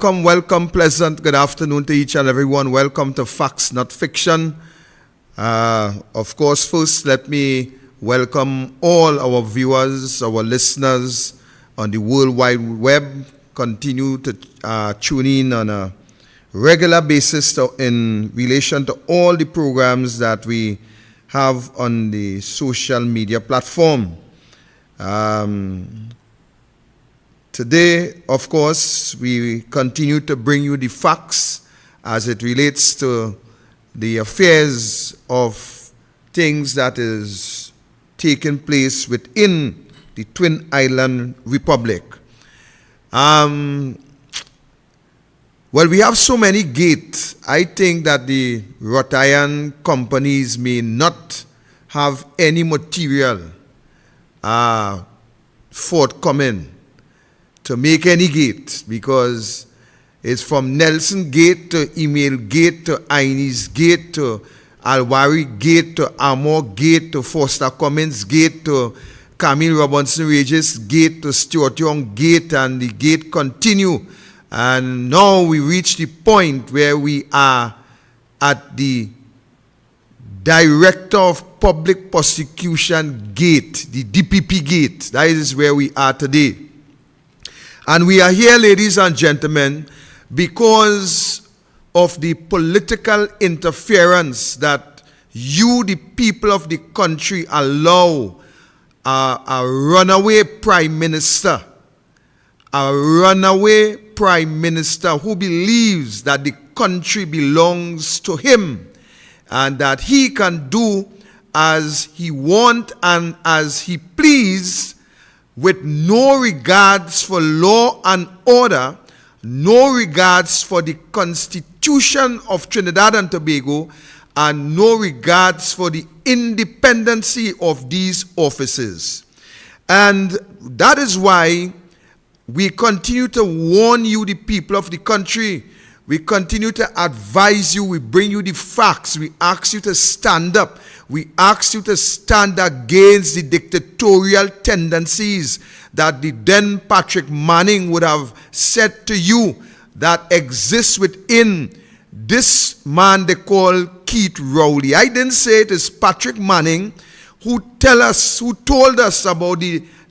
welcome, pleasant good afternoon to each and everyone. Welcome to Facts Not Fiction. Of course, first let me welcome all our viewers, our listeners on the World Wide Web. Continue to tune in on a regular basis in relation to all the programs that we have on the social media platform. Today, of course, we continue to bring you the facts as it relates to the affairs of things that is taking place within the Twin Island Republic. Well, we have so many gates. I think that the wrought iron companies may not have any material forthcoming to make any gate, because it's from Nelson Gate to Email Gate to Inez Gate to Alwari Gate to Amor Gate to Foster Cummins Gate to Camille Robinson Regis Gate to Stuart Young Gate, and the gate continue. And now we reach the point where we are at the Director of Public Prosecution Gate, the DPP Gate. That is where we are today. And we are here, ladies and gentlemen, because of the political interference that you, the people of the country, allow a runaway prime minister who believes that the country belongs to him and that he can do as he wants and as he please, with no regards for law and order, no regards for the Constitution of Trinidad and Tobago, and no regards for the independency of these offices. And that is why we continue to warn you, the people of the country. We continue to advise you. We bring you the facts. We ask you to stand up. We ask you to stand against the dictatorial tendencies that the then Patrick Manning would have said to you that exists within this man they call Keith Rowley. I didn't say it is Patrick Manning who told us about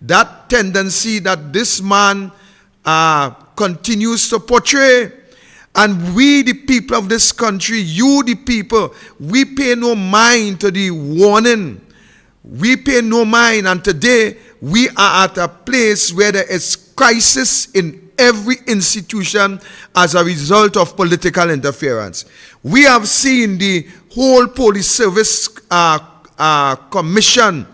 that tendency that this man continues to portray. And we, the people of this country, you, the people, we pay no mind to the warning. We pay no mind. And today, we are at a place where there is crisis in every institution as a result of political interference. We have seen the whole police service commission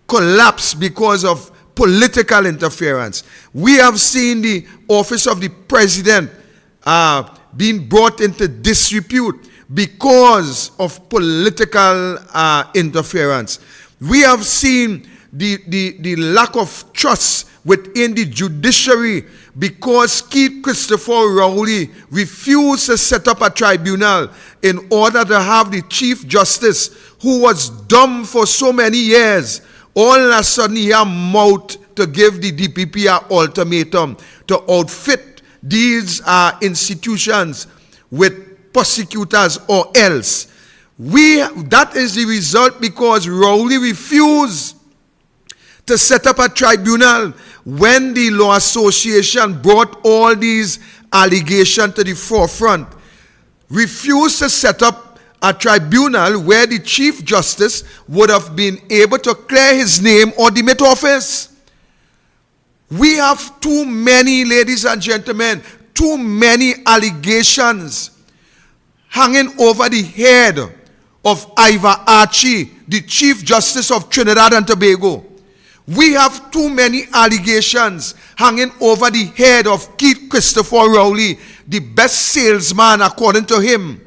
collapse because of political interference. We have seen the office of the president being brought into disrepute because of political interference. We have seen the lack of trust within the judiciary because Keith Christopher Rowley refused to set up a tribunal in order to have the Chief Justice, who was dumb for so many years, all of a sudden he had mouth to give the DPP an ultimatum to outfit these institutions with prosecutors or else. That is the result because Rowley refused to set up a tribunal when the Law Association brought all these allegations to the forefront. Refused to set up a tribunal where the Chief Justice would have been able to clear his name or demit office. We have too many, ladies and gentlemen, too many allegations hanging over the head of Ivor Archie, the Chief Justice of Trinidad and Tobago. We have too many allegations hanging over the head of Keith Christopher Rowley, the best salesman according to him.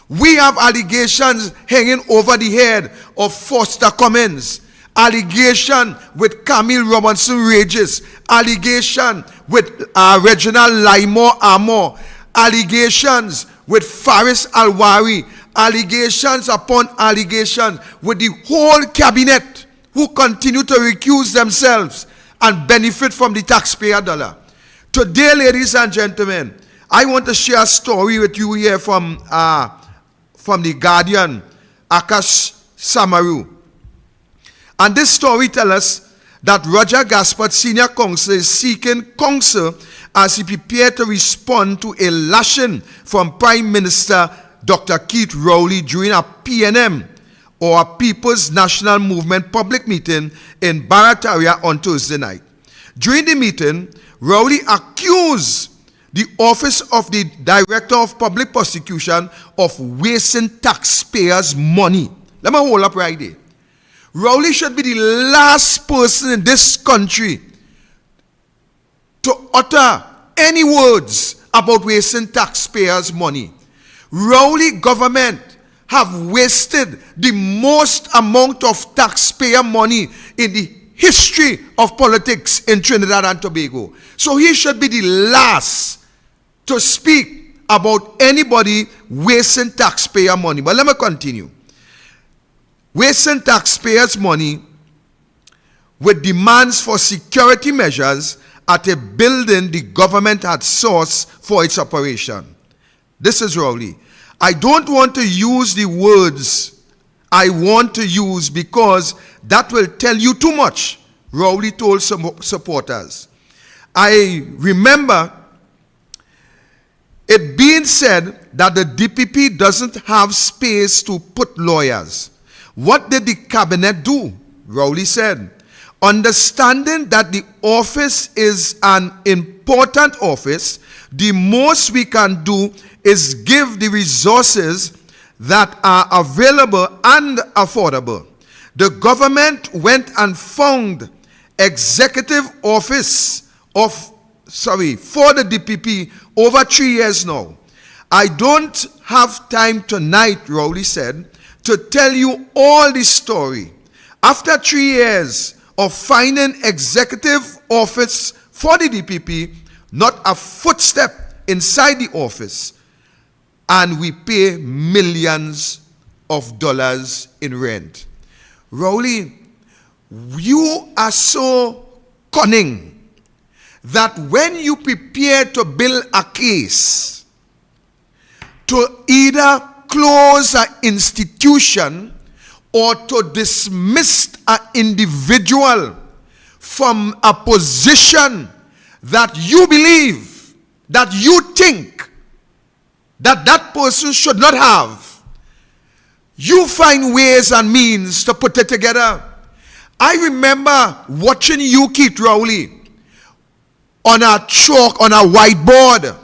We have allegations hanging over the head of Foster Cummins. Allegation with Camille Robinson Regis, allegation with Reginald Lymore Amor, allegations with Faris Alwari, allegations upon allegations with the whole cabinet who continue to recuse themselves and benefit from the taxpayer dollar. Today, ladies and gentlemen, I want to share a story with you here from the Guardian, Akash Samaru. And this story tells us that Roger Gaspard, senior counsel, is seeking counsel as he prepared to respond to a lashing from Prime Minister Dr. Keith Rowley during a PNM, or a People's National Movement public meeting in Barataria on Thursday night. During the meeting, Rowley accused the Office of the Director of Public Prosecution of wasting taxpayers' money. Let me hold up right there. Rowley should be the last person in this country to utter any words about wasting taxpayers' money. Rowley government have wasted the most amount of taxpayer money in the history of politics in Trinidad and Tobago. So he should be the last to speak about anybody wasting taxpayer money. But let me continue. Wasting taxpayers' money with demands for security measures at a building the government had sourced for its operation. This is Rowley. I don't want to use the words I want to use because that will tell you too much, Rowley told some supporters. I remember it being said that the DPP doesn't have space to put lawyers. What did the cabinet do? Rowley said, understanding that the office is an important office, the most we can do is give the resources that are available and affordable. The government went and found executive office for the DPP over 3 years now. I don't have time tonight, Rowley said, to tell you all the story. After 3 years of finding executive office for the DPP, not a footstep inside the office, and we pay millions of dollars in rent. Rowley, you are so cunning that when you prepare to build a case to either close an institution or to dismiss an individual from a position that you believe, that you think that that person should not have, you find ways and means to put it together. I remember watching you, Keith Rowley, on a chalk, on a whiteboard,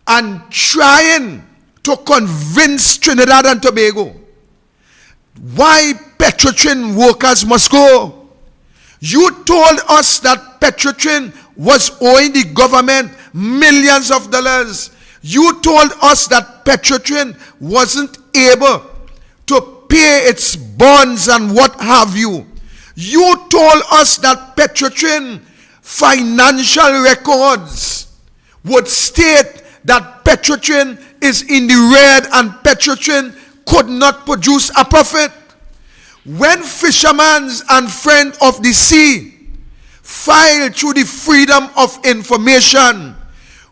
and trying to convince Trinidad and Tobago why Petrotrin workers must go. You told us that Petrotrin was owing the government millions of dollars. You told us that Petrotrin wasn't able to pay its bonds and what have you. You told us that Petrotrin financial records would state that Petrotrin is in the red and Petrotrin could not produce a profit. When Fishermen and Friends of the Sea filed through the Freedom of Information,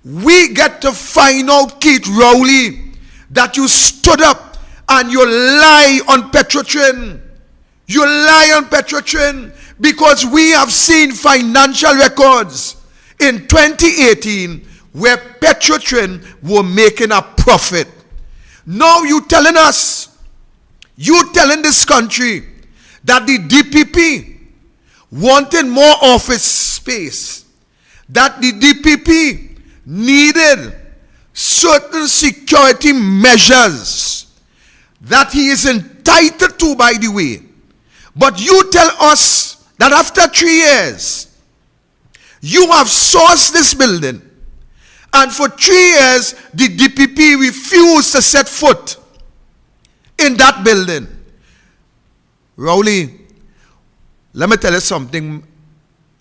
we get to find out, Keith Rowley, that you stood up and you lie on Petrotrin. You lie on Petrotrin because we have seen financial records in 2018 where Petrotrin were making a profit. Now you telling us, you telling this country that the DPP wanted more office space, that the DPP needed certain security measures that he is entitled to, by the way. But you tell us that after 3 years, you have sourced this building, and for 3 years, the DPP refused to set foot in that building. Rowley, let me tell you something.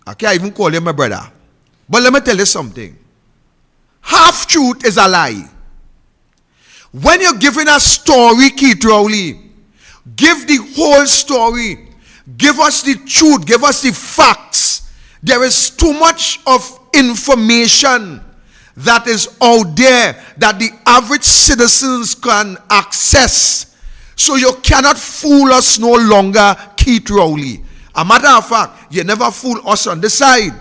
I can't even call you my brother. But let me tell you something. Half-truth is a lie. When you're giving a story, Keith Rowley, give the whole story. Give us the truth. Give us the facts. There is too much of information that is out there that the average citizens can access. So you cannot fool us no longer, Keith Rowley. A matter of fact, you never fool us on this side.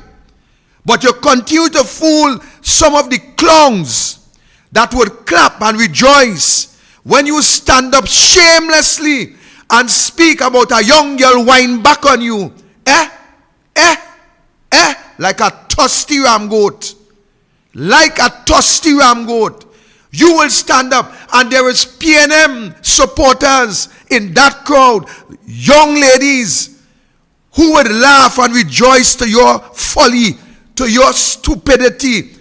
But you continue to fool some of the clowns that would clap and rejoice when you stand up shamelessly and speak about a young girl whine back on you. Like a thirsty ram goat. Like a thirsty ram goat. You will stand up, and there is PNM supporters in that crowd, young ladies who would laugh and rejoice to your folly, to your stupidity,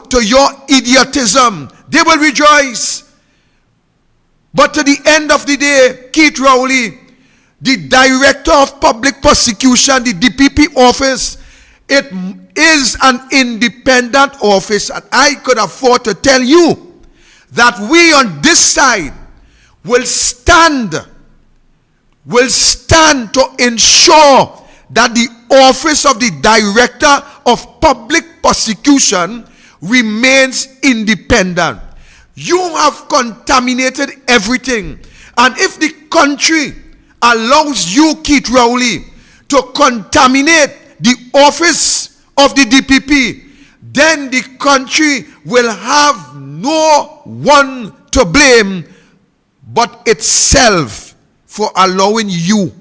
to your idiotism. They will rejoice. But to the end of the day, Keith Rowley, the Director of Public Prosecution, the DPP office, it is an independent office, and I could afford to tell you that we on this side will stand to ensure that the office of the Director of Public Prosecution remains independent. You have contaminated everything. And if the country allows you, Keith Rowley, to contaminate the office of the DPP, then the country will have no one to blame but itself for allowing you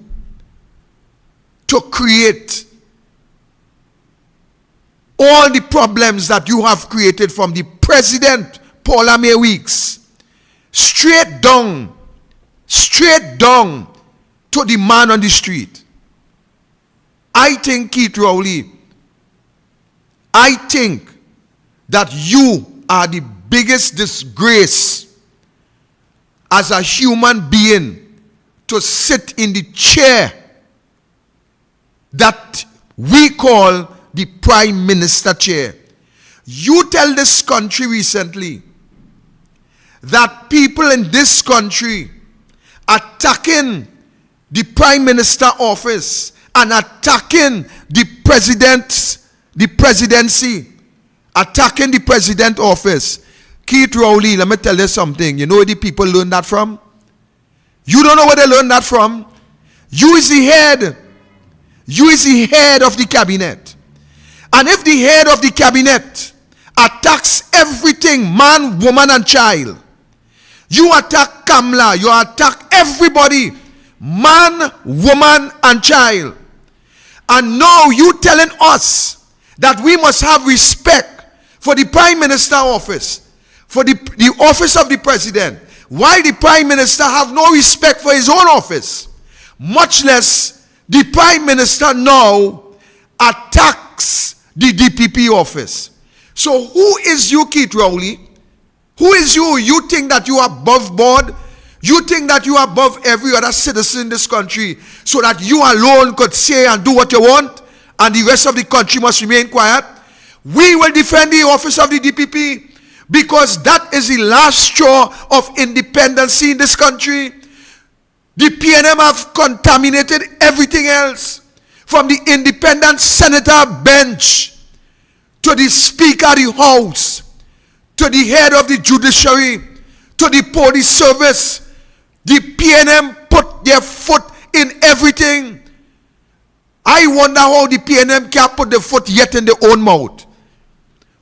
to create all the problems that you have created, from the President Paula May Weeks straight down to the man on the street. I think, Keith Rowley, I think that you are the biggest disgrace as a human being to sit in the chair that we call the Prime Minister chair. You tell this country recently that people in this country attacking the Prime Minister office and attacking the presidency, attacking the president office. Keith Rowley, let me tell you something. You know where the people learn that from? You don't know where they learn that from? You is the head. You is the head of the cabinet. And if the head of the cabinet attacks everything, man, woman, and child, you attack Kamala, you attack everybody, man, woman, and child. And now you telling us that we must have respect for the Prime Minister office, for the office of the President, while the Prime Minister have no respect for his own office. Much less the Prime Minister now attacks the DPP office. So who is you, Keith Rowley? Who is you? You think that you are above board? You think that you are above every other citizen in this country, so that you alone could say and do what you want, and the rest of the country must remain quiet? We will defend the office of the DPP, because that is the last straw of independency in this country. The PNM have contaminated everything else, from the independent senator bench to the Speaker of the House, to the head of the judiciary, to the police service. The PNM put their foot in everything. I wonder how the PNM can't put their foot yet in their own mouth.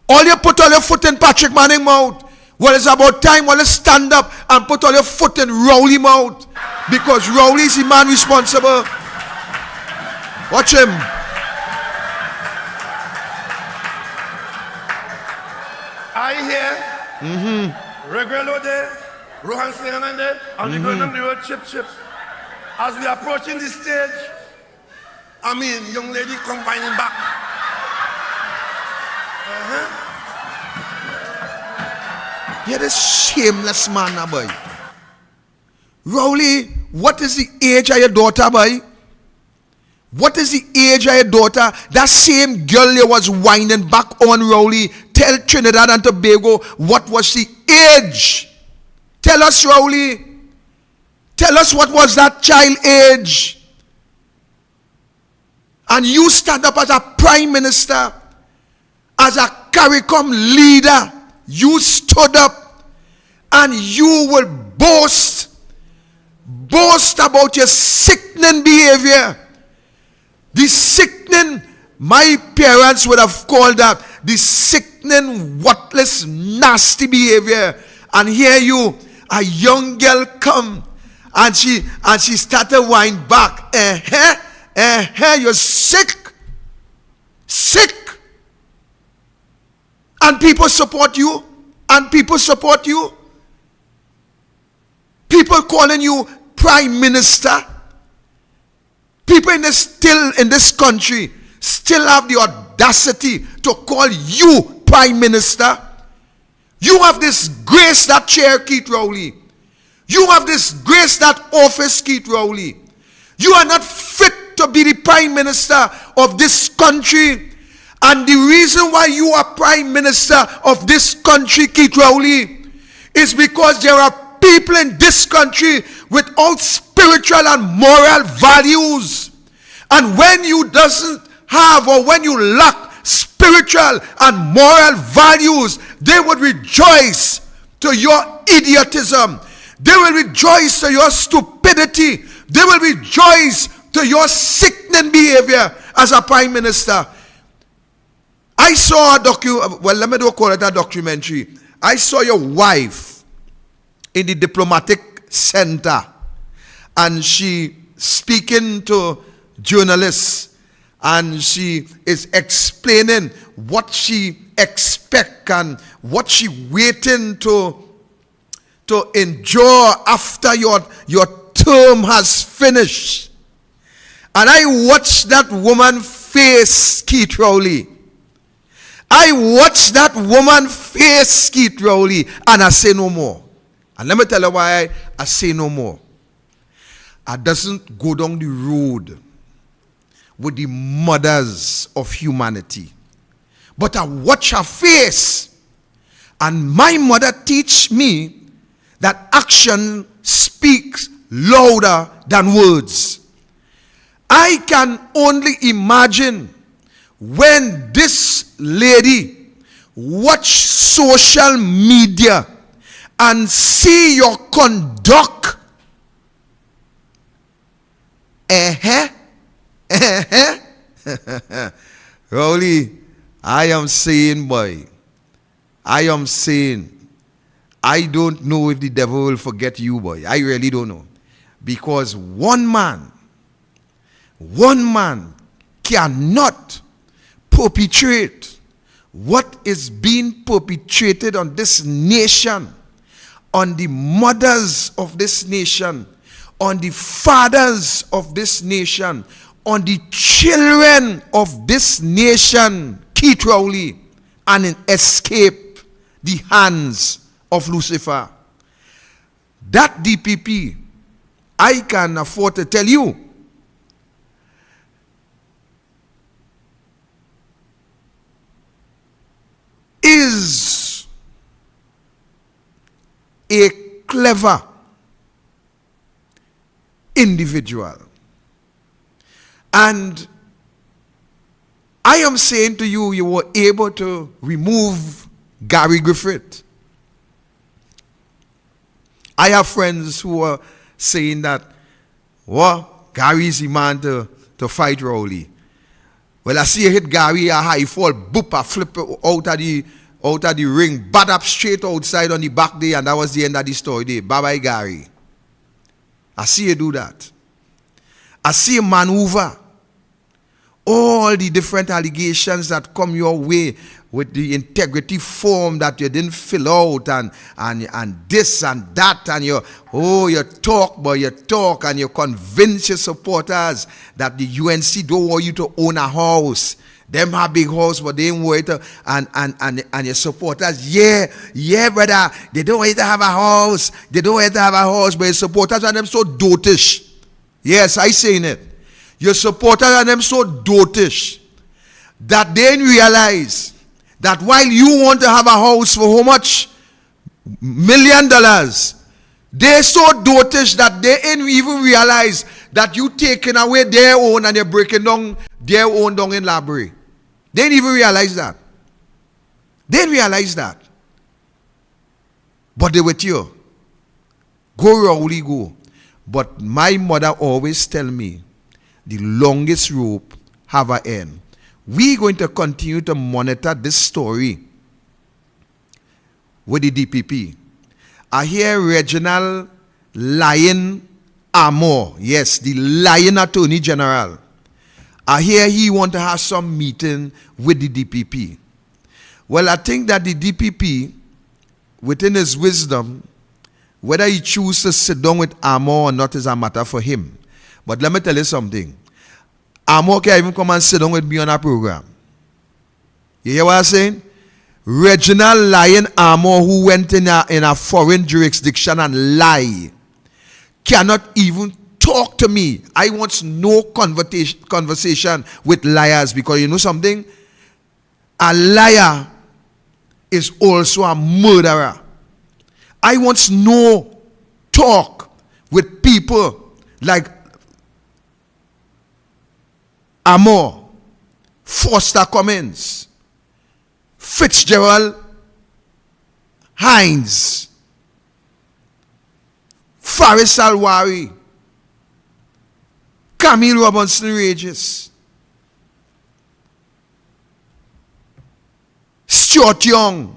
All you put all your foot in Patrick Manning's mouth. Well, it's about time you stand up and put all your foot in Rowley's mouth, because Rowley is the man responsible. Watch him. I hear Regrelo there, Rohan Slinganande, and we're going on the road chip. As we approaching the stage, I mean, young lady combining back. You're this shameless man, boy. Rowley, what is the age of your daughter, boy? What is the age of your daughter? That same girl you was whining back on, Rowley. Tell Trinidad and Tobago, what was the age? Tell us, Rowley. Tell us, what was that child age? And you stand up as a Prime Minister, as a CARICOM leader, you stood up and you will boast about your sickening behavior. The sickening, my parents would have called that the sickening, worthless, nasty behavior. And here you, a young girl come and she started whine back. You're sick. And people support you. People calling you prime minister. People still in this country still have the audacity to call you prime minister. You have disgraced that chair, Keith Rowley. You have disgraced that office, Keith Rowley. You are not fit to be the prime minister of this country. And the reason why you are prime minister of this country, Keith Rowley, is because there are people in this country without spiritual and moral values. And when you doesn't have, or when you lack spiritual and moral values, they would rejoice to your idiotism. They will rejoice to your stupidity. They will rejoice to your sickening behavior as a prime minister. I saw let me don't call it a documentary. I saw your wife in the diplomatic center, and she speaking to journalists, and she is explaining what she expects and what she waiting to endure after your term has finished. And I watched that woman face, Keith Rowley. I watched that woman face, Keith Rowley, and I say no more. And let me tell you why I say no more. I doesn't go down the road with the mothers of humanity, but I watch her face. And my mother teach me that action speaks louder than words. I can only imagine when this lady watch social media and see your conduct. Rowley, I am saying, boy, I don't know if the devil will forget you, boy. I really don't know. Because one man cannot perpetrate what is being perpetrated on this nation, on the mothers of this nation, on the fathers of this nation, on the children of this nation, Keith Rowley, and escape the hands of Lucifer. That DPP, I can afford to tell you, is a clever individual. And I am saying to you, you were able to remove Gary Griffith. I have friends who are saying that, well, Gary is the man to fight Rowley. Well, I see you hit Gary, a high fall, boop, I flip out of the ring, bad up straight outside on the back day, and that was the end of the story day. Bye-bye, Gary. I see you do that. I see you maneuver all the different allegations that come your way with the integrity form that you didn't fill out, and this and that, and you talk and you convince your supporters that the UNC don't want you to own a house. Them have big house, but they ain't want to, and your supporters, yeah, brother, they don't want you to have a house. They don't want you to have a house, but your supporters are them so dotish. Yes, I saying it. Your supporters are them so dotish that they didn't realize that while you want to have a house for how much? $1 million, they're so dotish that they didn't even realize that you taking away their own and you're breaking down their own down in Labrie. They didn't even realize that. They didn't realize that. But they with you. Go, Rowley, go. But my mother always tell me, the longest rope have an end. We're going to continue to monitor this story with the DPP. I hear Reginald Lion Amor, yes, the Lion Attorney General. I hear he want to have some meeting with the DPP. Well, I think that the DPP, within his wisdom, whether he chooses to sit down with Amor or not is a matter for him. But let me tell you something. Amor can even come and sit down with me on a program. You hear what I'm saying? Reginald Lion Amor, who went in a foreign jurisdiction and lie, cannot even talk to me. I want no conversation with liars, because you know something? A liar is also a murderer. I want no talk with people like Amor, Foster Cummins, Fitzgerald Hines, Faris Alwari, Camille Robinson Regis, Stuart Young,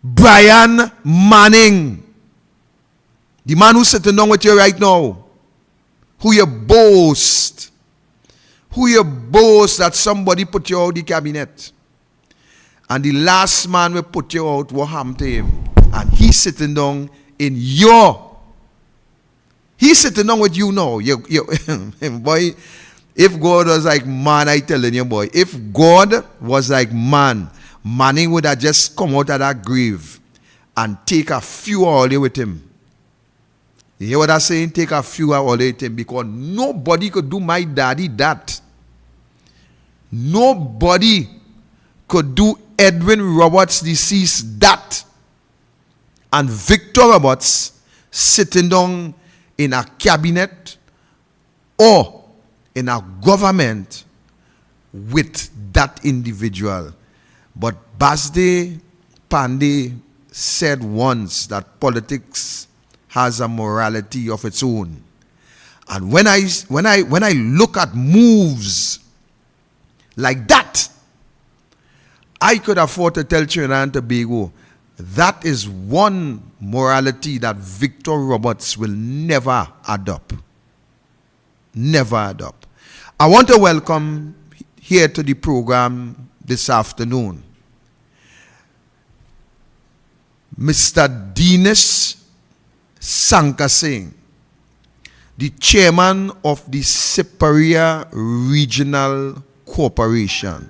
Brian Manning, the man who's sitting down with you right now, who you boast that somebody put you out the cabinet. And the last man will put you out, what happened to him? And he's sitting down in he's sitting down with you now. Boy, if God was like man, I telling you, boy, if God was like man, Manning would have just come out of that grave and take a few all with him. You hear what I'm saying? Take a few all with him, because nobody could do my daddy that. Nobody could do Edwin Roberts deceased that. And Victor Roberts sitting down in a cabinet or in a government with that individual. But Basde Pandey said once that politics has a morality of its own. And when I look at moves like that, I could afford to tell Trinidad and Tobago, that is one morality that Victor Roberts will never adopt. Never adopt. I want to welcome here to the program this afternoon Mr. Dinesh Sankasingh, the chairman of the Siparia Regional Corporation.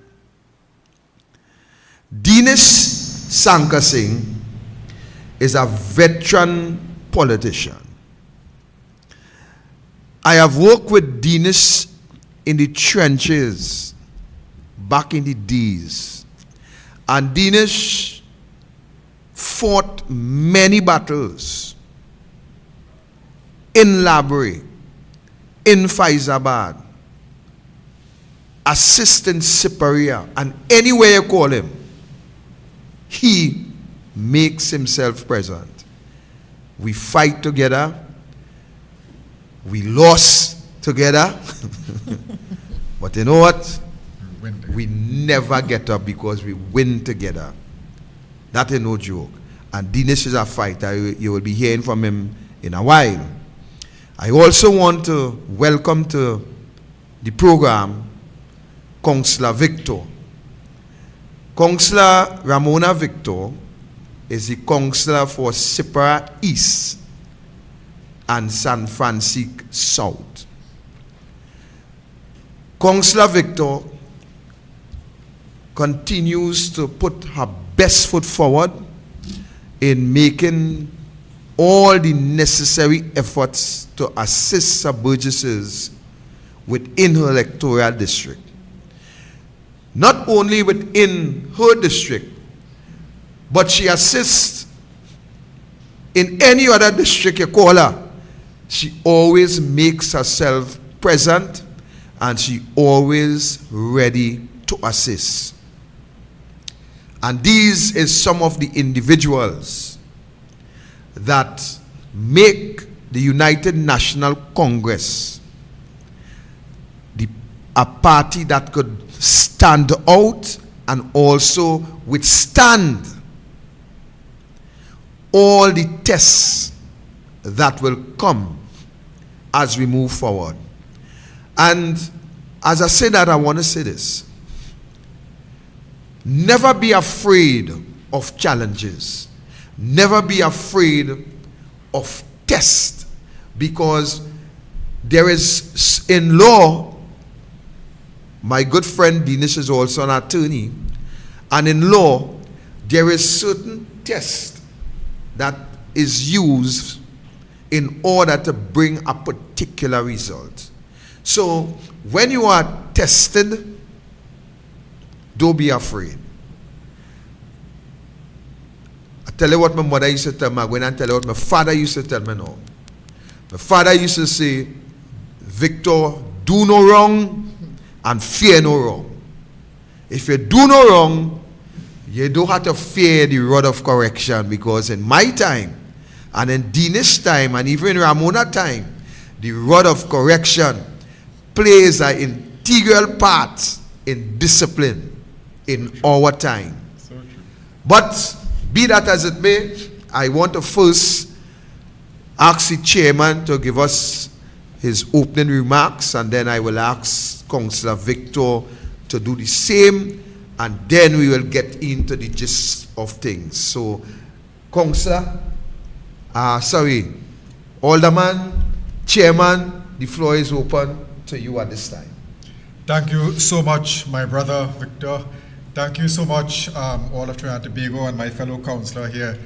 Dinesh Sankasingh is a veteran politician. I have worked with Dinesh in the trenches back in the days. And Dinesh fought many battles in Labray, in Faizabad, assistant Siparia, and anywhere you call him, he makes himself present. We fight together. We lost together. But you know what? We never get up because we win together. That is no joke. And Dinesh is a fighter. You will be hearing from him in a while. I also want to welcome to the program Councillor Victor. Councillor Ramona Victor is the councillor for Sipara East and San Francisco South. Councillor Victor continues to put her best foot forward in making all the necessary efforts to assist Sir Burgesses within her electoral district. Not only within her district, but she assists in any other district you call her. She always makes herself present and she always ready to assist. And these is some of the individuals that make the United National Congress a party that could stand out and also withstand all the tests that will come as we move forward. And as I say that, I want to say this. Never be afraid of challenges. Never be afraid of tests, because there is, in law, my good friend Dinesh is also an attorney, and in law, there is certain test that is used in order to bring a particular result. So when you are tested, don't be afraid. I tell you what my mother used to tell me, when I tell you what my father used to tell me now. My father used to say, Victor, do no wrong and fear no wrong. If you do no wrong, you don't have to fear the rod of correction, because in my time, and in Dinesh's time, and even in Ramona time, the rod of correction plays an integral part in discipline in our time. So true. But be that as it may, I want to first ask the chairman to give us his opening remarks, and then I will ask Councillor Victor to do the same, and then we will get into the gist of things. So, Councillor, Alderman, Chairman, the floor is open to you at this time. Thank you so much, my brother Victor. Thank you so much, all of Trinidad and Tobago and my fellow councillor here.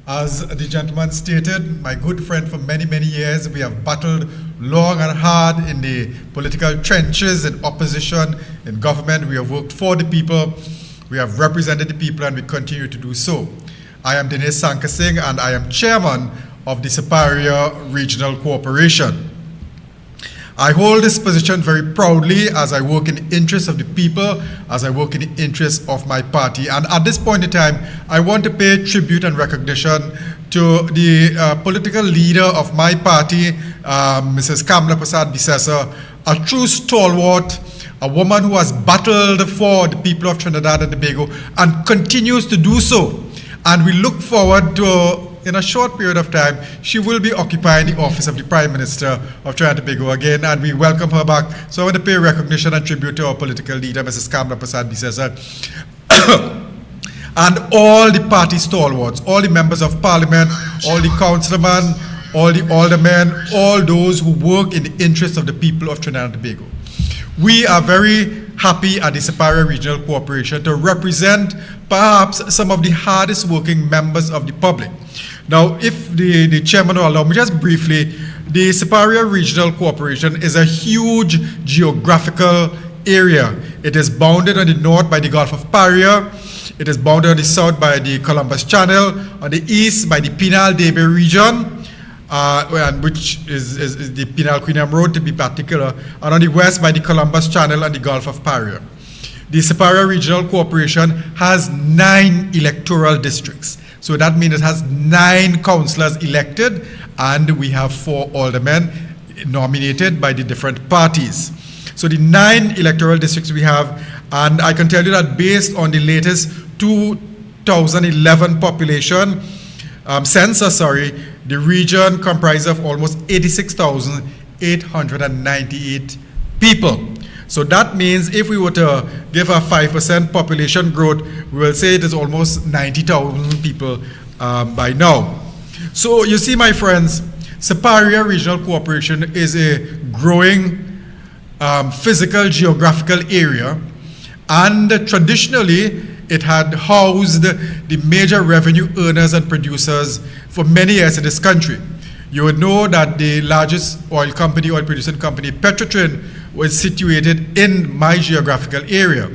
As the gentleman stated, my good friend for many, many years, we have battled long and hard in the political trenches, in opposition, in government. We have worked for the people, we have represented the people, and we continue to do so. I am Dinesh Sankar-Singh, and I am chairman of the Superior Regional Corporation. I hold this position very proudly as I work in the interest of the people, as I work in the interest of my party. And at this point in time, I want to pay tribute and recognition to the political leader of my party, Mrs. Kamla Prasad Bisesa, a true stalwart, a woman who has battled for the people of Trinidad and Tobago and continues to do so. And we look forward to, in a short period of time, she will be occupying the office of the Prime Minister of Trinidad and Tobago again, and we welcome her back. So I want to pay recognition and tribute to our political leader, Mrs. Kamla Prasad Bisesa, and all the party stalwarts, all the members of parliament, all the councilmen, all the aldermen, all those who work in the interest of the people of Trinidad and Tobago. We are very happy at the Superior Regional Corporation to represent perhaps some of the hardest working members of the public. Now, if the chairman will allow me just briefly, the Superior Regional Corporation is a huge geographical area. It is bounded on the north by the Gulf of Paria. It is bounded on the south by the Columbus Channel, on the east by the Penal-Debe region, which is the Penal-Queenam Road to be particular, and on the west by the Columbus Channel and the Gulf of Paria. The Superior Regional Corporation has 9 electoral districts. So that means it has 9 councillors elected, and we have 4 aldermen nominated by the different parties. So the 9 electoral districts we have, and I can tell you that based on the latest 2011 population census, the region comprises of almost 86,898 people. So that means if we were to give a 5% population growth, we will say it is almost 90,000 people by now. So you see, my friends, Superior Regional Corporation is a growing physical geographical area, and traditionally it had housed the major revenue earners and producers for many years in this country. You would know that the largest oil producing company, Petrotrin, was situated in my geographical area.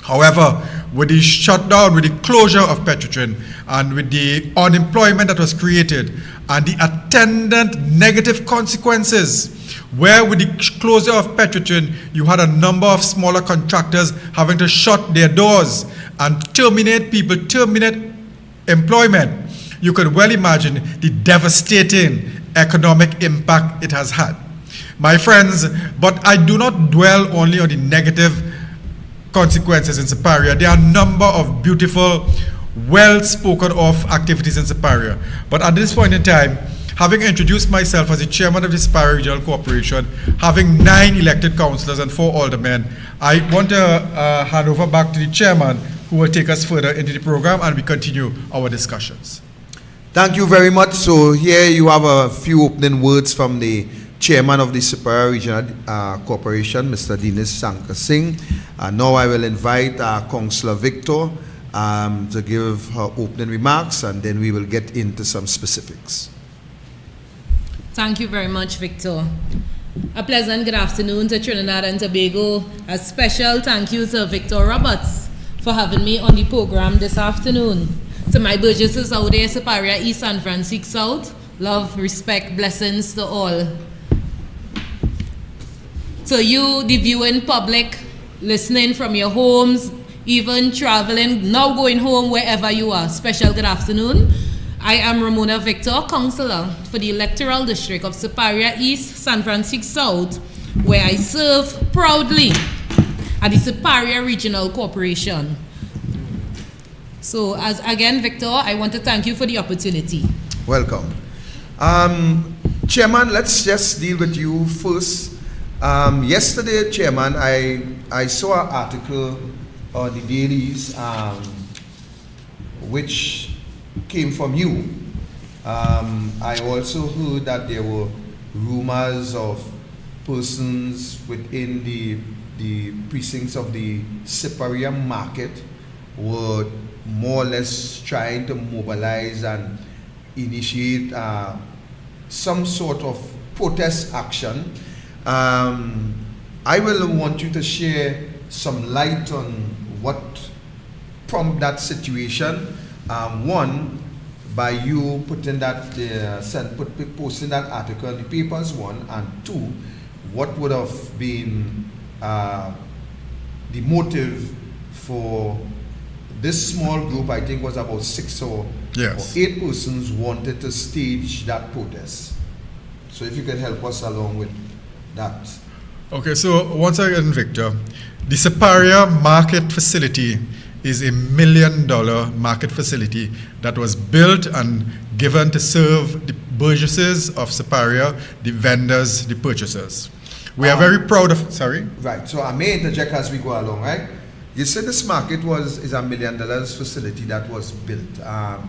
However, with the shutdown, with the closure of Petrotrin, and with the unemployment that was created, and the attendant negative consequences, where with the closure of Petrotrin, you had a number of smaller contractors having to shut their doors and terminate people, terminate employment. You can well imagine the devastating economic impact it has had. My friends, but I do not dwell only on the negative consequences in Siparia. There are a number of beautiful, well spoken of activities in Siparia. But at this point in time, having introduced myself as the chairman of the Siparia Regional Corporation, having 9 elected councillors and 4 aldermen, I want to hand over back to the chairman, who will take us further into the program, and we continue our discussions. Thank you very much. So here you have a few opening words from the chairman of the Siparia Regional Corporation, Mr. Dinesh Shankar Singh. Now I will invite Councillor Victor to give her opening remarks, and then we will get into some specifics. Thank you very much, Victor. A pleasant good afternoon to Trinidad and Tobago. A special thank you to Victor Roberts for having me on the program this afternoon. To my burgesses out there, Siparia East and Francisco South, love, respect, blessings to all. To you, the viewing public, listening from your homes, even traveling, now going home, wherever you are, special good afternoon. I am Ramona Victor, councillor for the electoral district of Siparia East, San Francisco South, where I serve proudly at the Siparia Regional Corporation. So, as again, Victor, I want to thank you for the opportunity. Welcome. Chairman, let's just deal with you first. Yesterday, Chairman, I saw an article on the dailies which came from you. I also heard that there were rumors of persons within the precincts of the Siparia market were more or less trying to mobilize and initiate some sort of protest action. I will want you to share some light on what prompted that situation. One, by you putting that, posting that article in the papers, one, and two, what would have been the motive for this small group, I think was about 6 or 8 persons, wanted to stage that protest. So if you can help us along with that. Okay, so once again, Victor, the Siparia market facility is $1 million market facility that was built and given to serve the burgesses of Siparia, the vendors, the purchasers. We are very proud of, sorry? Right, so I may interject as we go along, right? You said this market is $1 million facility that was built. How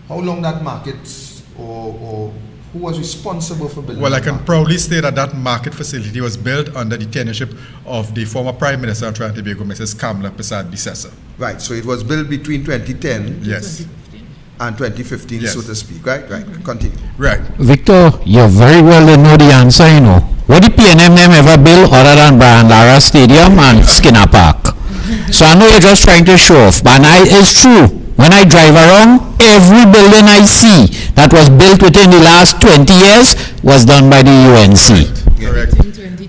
long that market, or who was responsible for building? Well, I can proudly say that that market facility was built under the tenureship of the former Prime Minister of Trinidad and Tobago, Mrs. Kamla Persad-Bissessar. Right, so it was built between 2010 yes. and 2015, yes. so to speak, right? Right, continue. Right. Victor, you very well know the answer, you know. What the PNM name ever built other than Brian Lara Stadium and Skinner Park? So I know you're just trying to show off, but it's true. When I drive around, every building I see that was built within the last 20 years was done by the UNC. Correct.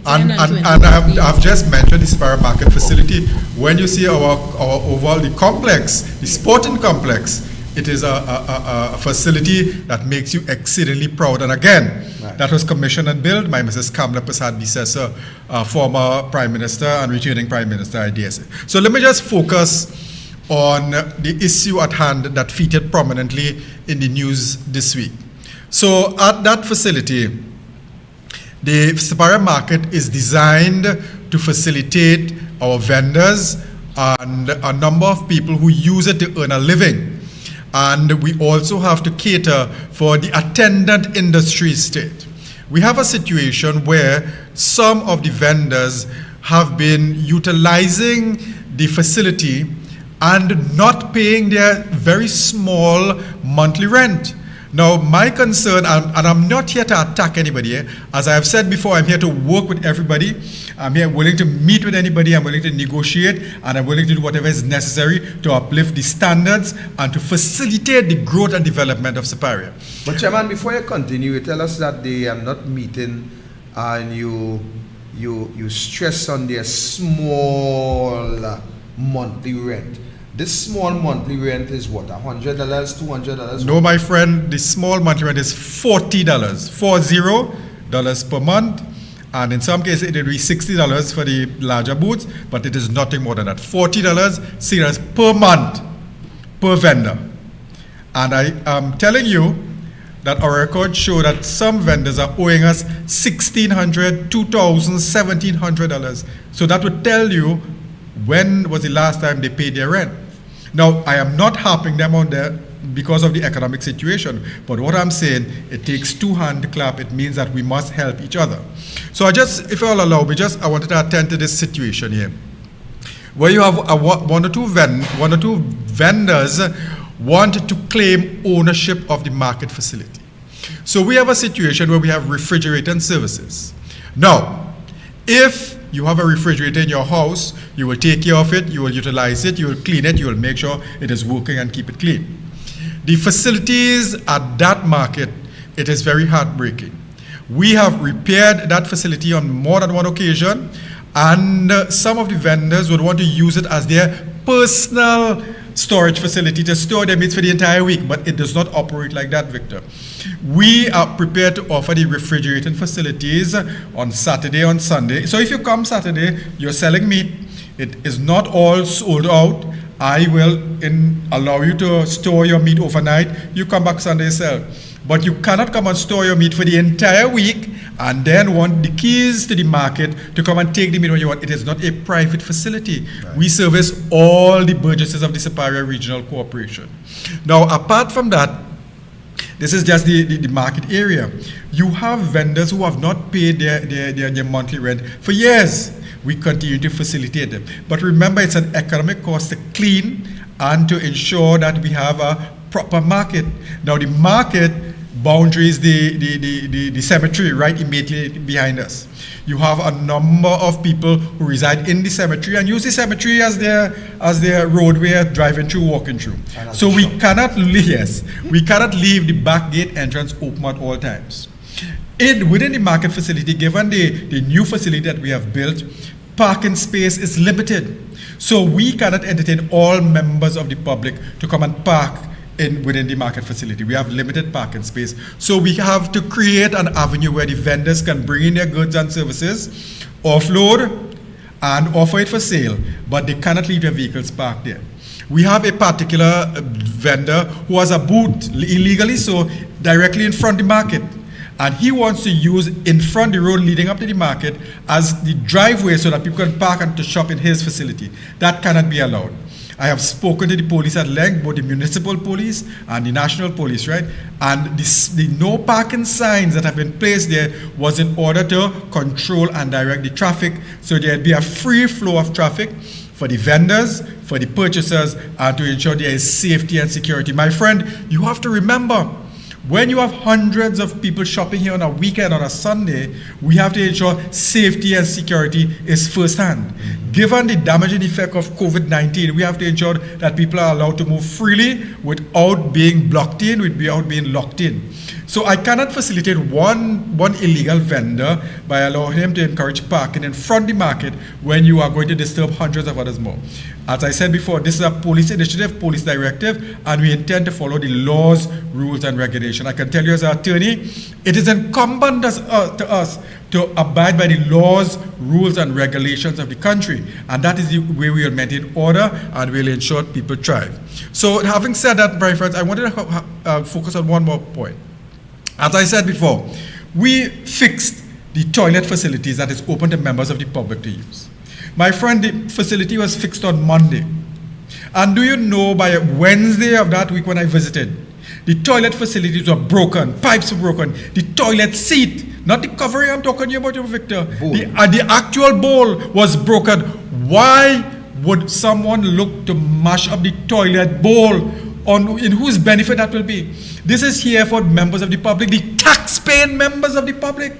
And I've just mentioned the Siparia market facility. When you see our overall, the complex, the sporting complex, it is a facility that makes you exceedingly proud. And again, that was commissioned and built by Mrs. Kamla Persad-Bissessar, former Prime Minister and returning Prime Minister, I dare say. So let me just focus on the issue at hand that featured prominently in the news this week. So at that facility, the Siparia market is designed to facilitate our vendors and a number of people who use it to earn a living. And we also have to cater for the attendant industry state. We have a situation where some of the vendors have been utilizing the facility and not paying their very small monthly rent. Now, my concern, and I'm not here to attack anybody, as I have said before, I'm here to work with everybody. I'm here willing to meet with anybody, I'm willing to negotiate, and I'm willing to do whatever is necessary to uplift the standards and to facilitate the growth and development of Siparia. But Chairman, before you continue, you tell us that they are not meeting and you stress on their small monthly rent. This small monthly rent is what, $100, $200? No, my friend, the small monthly rent is $40, $40 per month. And in some cases, it will be $60 for the larger booths, but it is nothing more than that. $40, $60 per month, per vendor. And I am telling you that our records show that some vendors are owing us $1,600, $2,000, $1,700. So that would tell you when was the last time they paid their rent. Now, I am not harping them on there because of the economic situation, but what I'm saying, it takes two hands to clap. It means that we must help each other. So if you'll allow me, I wanted to attend to this situation here, where you have one or two vendors want to claim ownership of the market facility. So we have a situation where we have refrigerator services. Now, if you have a refrigerator in your house, you will take care of it, you will utilize it, you will clean it, you will make sure it is working and keep it clean. The facilities at that market, it is very heartbreaking. We have repaired that facility on more than one occasion, and some of the vendors would want to use it as their personal storage facility to store their meats for the entire week, but it does not operate like that, Victor. We are prepared to offer the refrigerating facilities on Saturday, on Sunday. So if you come Saturday, you're selling meat, it is not all sold out. I will allow you to store your meat overnight. You come back Sunday, sell. But you cannot come and store your meat for the entire week and then want the keys to the market to come and take the meat when you want. It is not a private facility. Right. We service all the burgesses of the Siparia Regional Corporation. Now, apart from that, this is just the market area. You have vendors who have not paid their monthly rent for years. We continue to facilitate them. But remember, it's an economic cost to clean and to ensure that we have a proper market. Now, the market boundaries the cemetery right immediately behind us. You have a number of people who reside in the cemetery and use the cemetery as their roadway, driving through, walking through. So we cannot leave the back gate entrance open at all times. Within the market facility, given the new facility that we have built, parking space is limited. So we cannot entertain all members of the public to come and park within the market facility. We have limited parking space. So we have to create an avenue where the vendors can bring in their goods and services, offload, and offer it for sale, but they cannot leave their vehicles parked there. We have a particular vendor who has a booth illegally, so directly in front of the market. And he wants to use in front of the road leading up to the market as the driveway so that people can park and to shop in his facility. That cannot be allowed. I have spoken to the police at length, both the municipal police and the national police, right? And the no parking signs that have been placed there was in order to control and direct the traffic, so there'd be a free flow of traffic for the vendors, for the purchasers, and to ensure there is safety and security. My friend, you have to remember, when you have hundreds of people shopping here on a weekend, on a Sunday, we have to ensure safety and security is first hand. Given the damaging effect of COVID-19, we have to ensure that people are allowed to move freely without being blocked in, without being locked in. So I cannot facilitate one illegal vendor by allowing him to encourage parking in front of the market when you are going to disturb hundreds of others more. As I said before, this is a police initiative, police directive, and we intend to follow the laws, rules, and regulations. I can tell you as an attorney, it is incumbent to us to abide by the laws, rules, and regulations of the country. And that is the way we will maintain order and will ensure people thrive. So having said that, my friends, I wanted to focus on one more point. As I said before, we fixed the toilet facilities that is open to members of the public to use. My friend, the facility was fixed on Monday. And do you know, by Wednesday of that week when I visited, the toilet facilities were broken, pipes were broken, the toilet seat, not the covering I'm talking about, Victor, the actual bowl was broken. Why would someone look to mash up the toilet bowl in whose benefit that will be. This is here for members of the public, the tax-paying members of the public.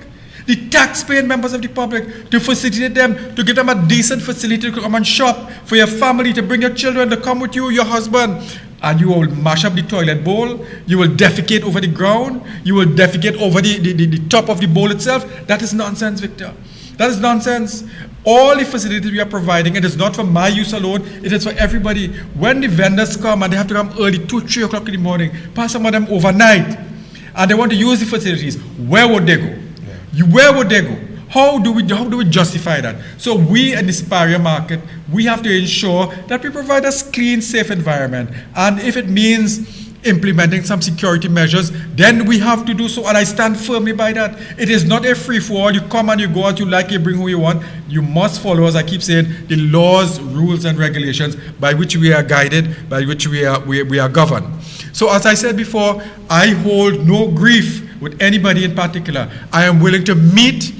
The tax-paying members of the public, to facilitate them, to give them a decent facility to come and shop, for your family, to bring your children, to come with you, your husband, and you will mash up the toilet bowl, you will defecate over the ground, you will defecate over the top of the bowl itself. That is nonsense, Victor. That is nonsense. All the facilities we are providing, it is not for my use alone, it is for everybody. When the vendors come, and they have to come early, 2, 3 o'clock in the morning, pass some of them overnight, and they want to use the facilities, where would they go? Where would they go? How do we justify that? So we in the superior market, we have to ensure that we provide a clean, safe environment. And if it means implementing some security measures, then we have to do so, and I stand firmly by that. It is not a free-for-all. You come and you go as you like, you bring who you want. You must follow, as I keep saying, the laws, rules, and regulations by which we are guided, by which we are governed. So as I said before, I hold no grief with anybody in particular. I am willing to meet,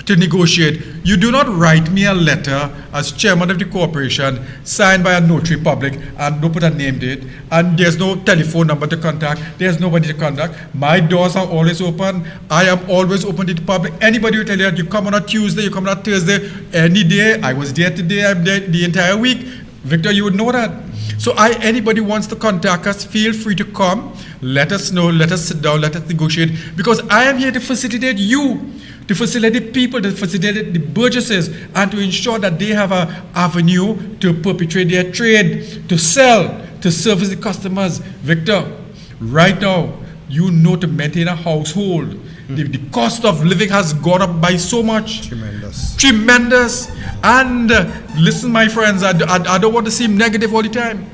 to negotiate. You do not write me a letter as chairman of the corporation, signed by a notary public, and don't put a name date, and there's no telephone number to contact, there's nobody to contact. My doors are always open. I am always open to the public. Anybody will tell you that you come on a Tuesday, you come on a Thursday, any day. I was there today, I'm there the entire week. Victor, you would know that. So anybody wants to contact us, feel free to come. Let us know, let us sit down, let us negotiate, because I am here to facilitate you, to facilitate people, to facilitate the burgesses, and to ensure that they have an avenue to perpetrate their trade, to sell, to service the customers. Victor, right now, you know, to maintain a household, the cost of living has gone up by so much. Tremendous. And listen, my friends, I don't want to seem negative all the time.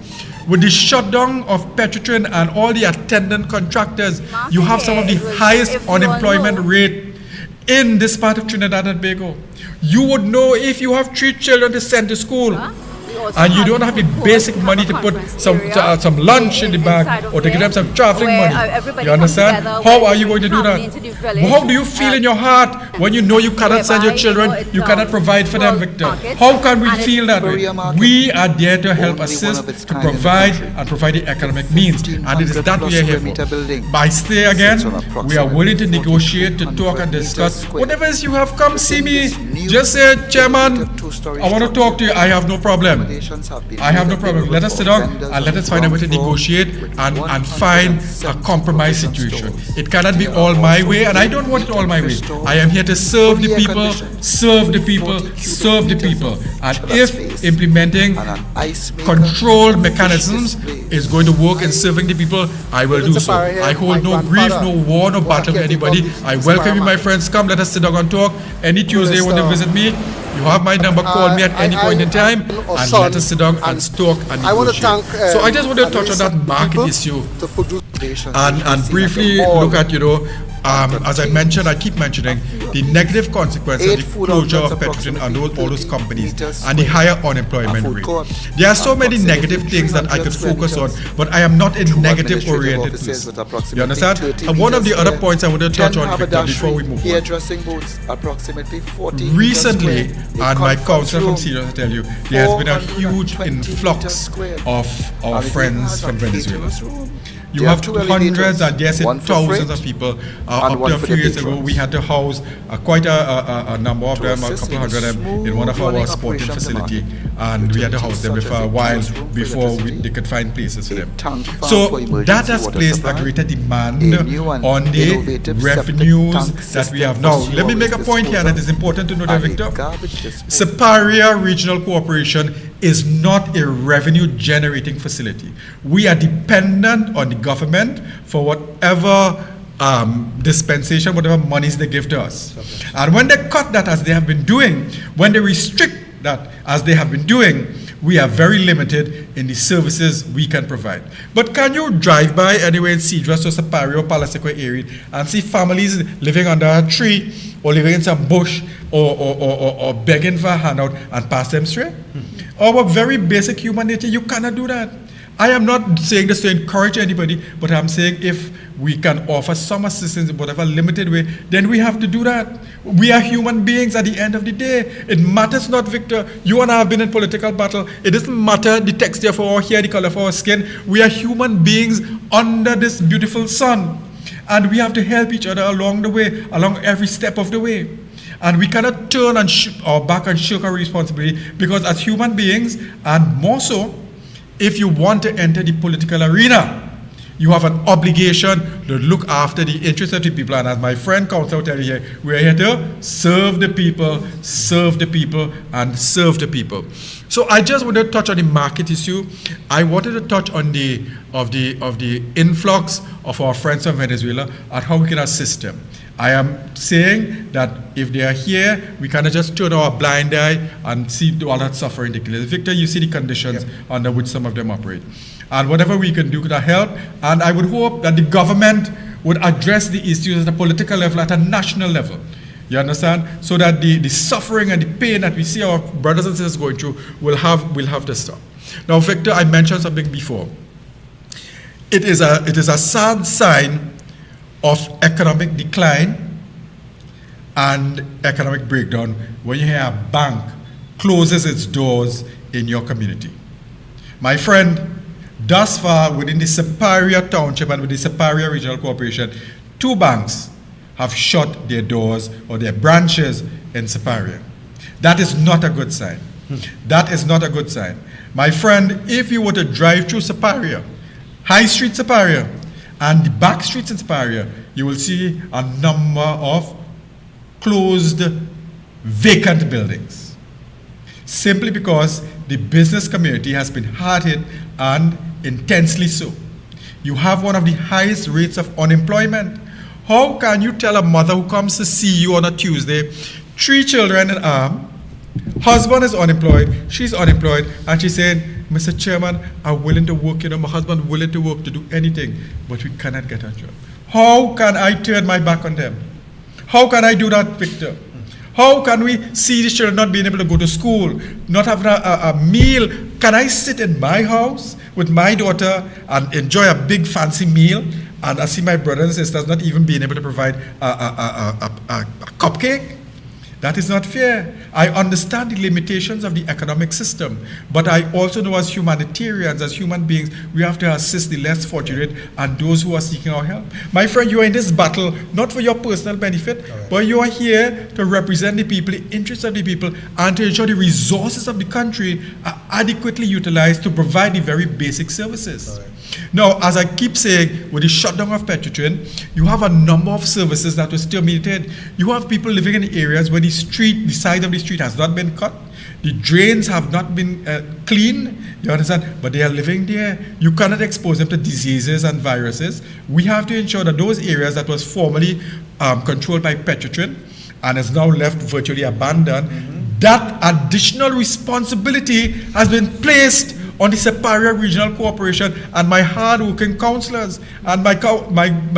With the shutdown of Petrotrin and all the attendant contractors, you have some of the highest unemployment rate in this part of Trinidad and Tobago. You would know if you have 3 children to send to school, and you don't have the basic money to put some lunch in the bag, or to give them some traveling money. You understand? How are you going to do that? How do you feel in your heart when you know you cannot send your children, you cannot provide for them, Victor? How can we feel that way? We are there to help assist, to provide, and provide the economic means, and it is that we are here for. By stay again, we are willing to negotiate, to talk and discuss. Whatever else you have, come see me. Just say, Chairman, I want to talk to you. I have no problem. I have no problem. Let us sit down and let us find a way to negotiate and find a compromise situation. It cannot be all my way, and I don't want it all my way. I am here to serve the people, serve the people, serve the people. And if implementing control mechanisms is going to work in serving the people, I will do so. I hold no grief, no war, no battle with anybody. I welcome you, my friends. Come, let us sit down and talk. Any Tuesday when you visit me, you have my number, call me at any point in time, and let us sit down and talk and negotiate. So I just want to touch on that market issue and briefly look at, as I mentioned, I keep mentioning the negative consequences of the closure of Petrotrin and all those companies and the higher unemployment rate. There are so many negative things that I could focus on, but I am not a negative oriented person. You understand? And one of the other points I want to touch on, Victor, before we move on. Recently, and my counselor from Sirius will tell you, there has been a huge influx of our friends from Venezuela. You have hundreds and yes, thousands of people. Up to a few years ago, we had to house quite a number of them, a couple hundred of them, in one of our sporting facility, and we had to house them for a while before they could find places for them. So that has placed a greater demand on the revenues that we have now. Let me make a point here that is important to know that, Victor. Superior Regional Corporation is not a revenue generating facility. We are dependent on the government for whatever dispensation, whatever monies they give to us. And when they cut that, as they have been doing, when they restrict that, as they have been doing, we are very limited in the services we can provide. But can you drive by anywhere in Cedros or Superior or Palaseco area and see families living under a tree or living in some bush or begging for a handout and pass them straight? Our very basic human nature, you cannot do that. I am not saying this to encourage anybody, but I'm saying if we can offer some assistance in whatever limited way, then we have to do that. We are human beings at the end of the day. It matters not, Victor. You and I have been in political battle. It doesn't matter the texture of our hair, the color of our skin. We are human beings under this beautiful sun. And we have to help each other along the way, along every step of the way. And we cannot turn our back and shirk our responsibility, because as human beings, and more so, if you want to enter the political arena, you have an obligation to look after the interests of the people. And as my friend Councillor will tell you here, we are here to serve the people, and serve the people. So I just want to touch on the market issue. I wanted to touch on the influx of our friends from Venezuela and how we can assist them. I am saying that if they are here, we cannot just turn our blind eye and see all that suffering. Victor, you see the conditions under which some of them operate. And whatever we can do to help. And I would hope that the government would address the issues at a political level, at a national level. You understand? So that the suffering and the pain that we see our brothers and sisters going through will have to stop. Now, Victor, I mentioned something before. It is a sad sign of economic decline and economic breakdown when you hear a bank closes its doors in your community. My friend, thus far within the Superior Township and with the Superior Regional Corporation, 2 banks have shut their doors or their branches in Superior. That is not a good sign. That is not a good sign. My friend, if you were to drive through Superior, High Street Superior, and the back streets in Superior, you will see a number of closed, vacant buildings. Simply because the business community has been hard hit, and intensely so. You have one of the highest rates of unemployment. How can you tell a mother who comes to see you on a Tuesday, 3 children in arm, husband is unemployed, she's unemployed, and she's saying, Mr. Chairman, I'm willing to work, my husband willing to work, to do anything, but we cannot get a job. How can I turn my back on them? How can I do that, Victor? How can we see the children not being able to go to school, not having a meal? Can I sit in my house with my daughter and enjoy a big fancy meal, and I see my brothers and sisters not even being able to provide a cupcake? That is not fair. I understand the limitations of the economic system, but I also know as humanitarians, as human beings, we have to assist the less fortunate and those who are seeking our help. My friend, you are in this battle not for your personal benefit, but you are here to represent the people, the interests of the people, and to ensure the resources of the country are adequately utilized to provide the very basic services. Now, as I keep saying, with the shutdown of Petrotrin, you have a number of services that was terminated. You have people living in areas where the side of the street has not been cut. The drains have not been cleaned, you understand? But they are living there. You cannot expose them to diseases and viruses. We have to ensure that those areas that was formerly controlled by Petrotrin and is now left virtually abandoned, that additional responsibility has been placed on the Superior Regional Corporation and my hard-working councillors and my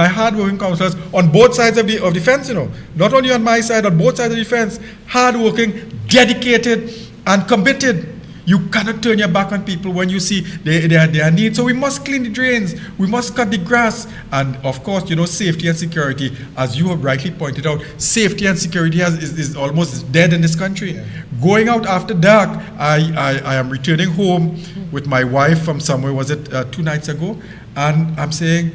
hard-working councillors on both sides of the fence, not only on my side, on both sides of the fence, hard-working, dedicated, and committed. You cannot turn your back on people when you see their needs. So we must clean the drains, we must cut the grass, and of course, safety and security, as you have rightly pointed out, safety and security is almost dead in this country. Yeah. Going out after dark, I am returning home with my wife from somewhere, was it 2 nights ago, and I'm saying,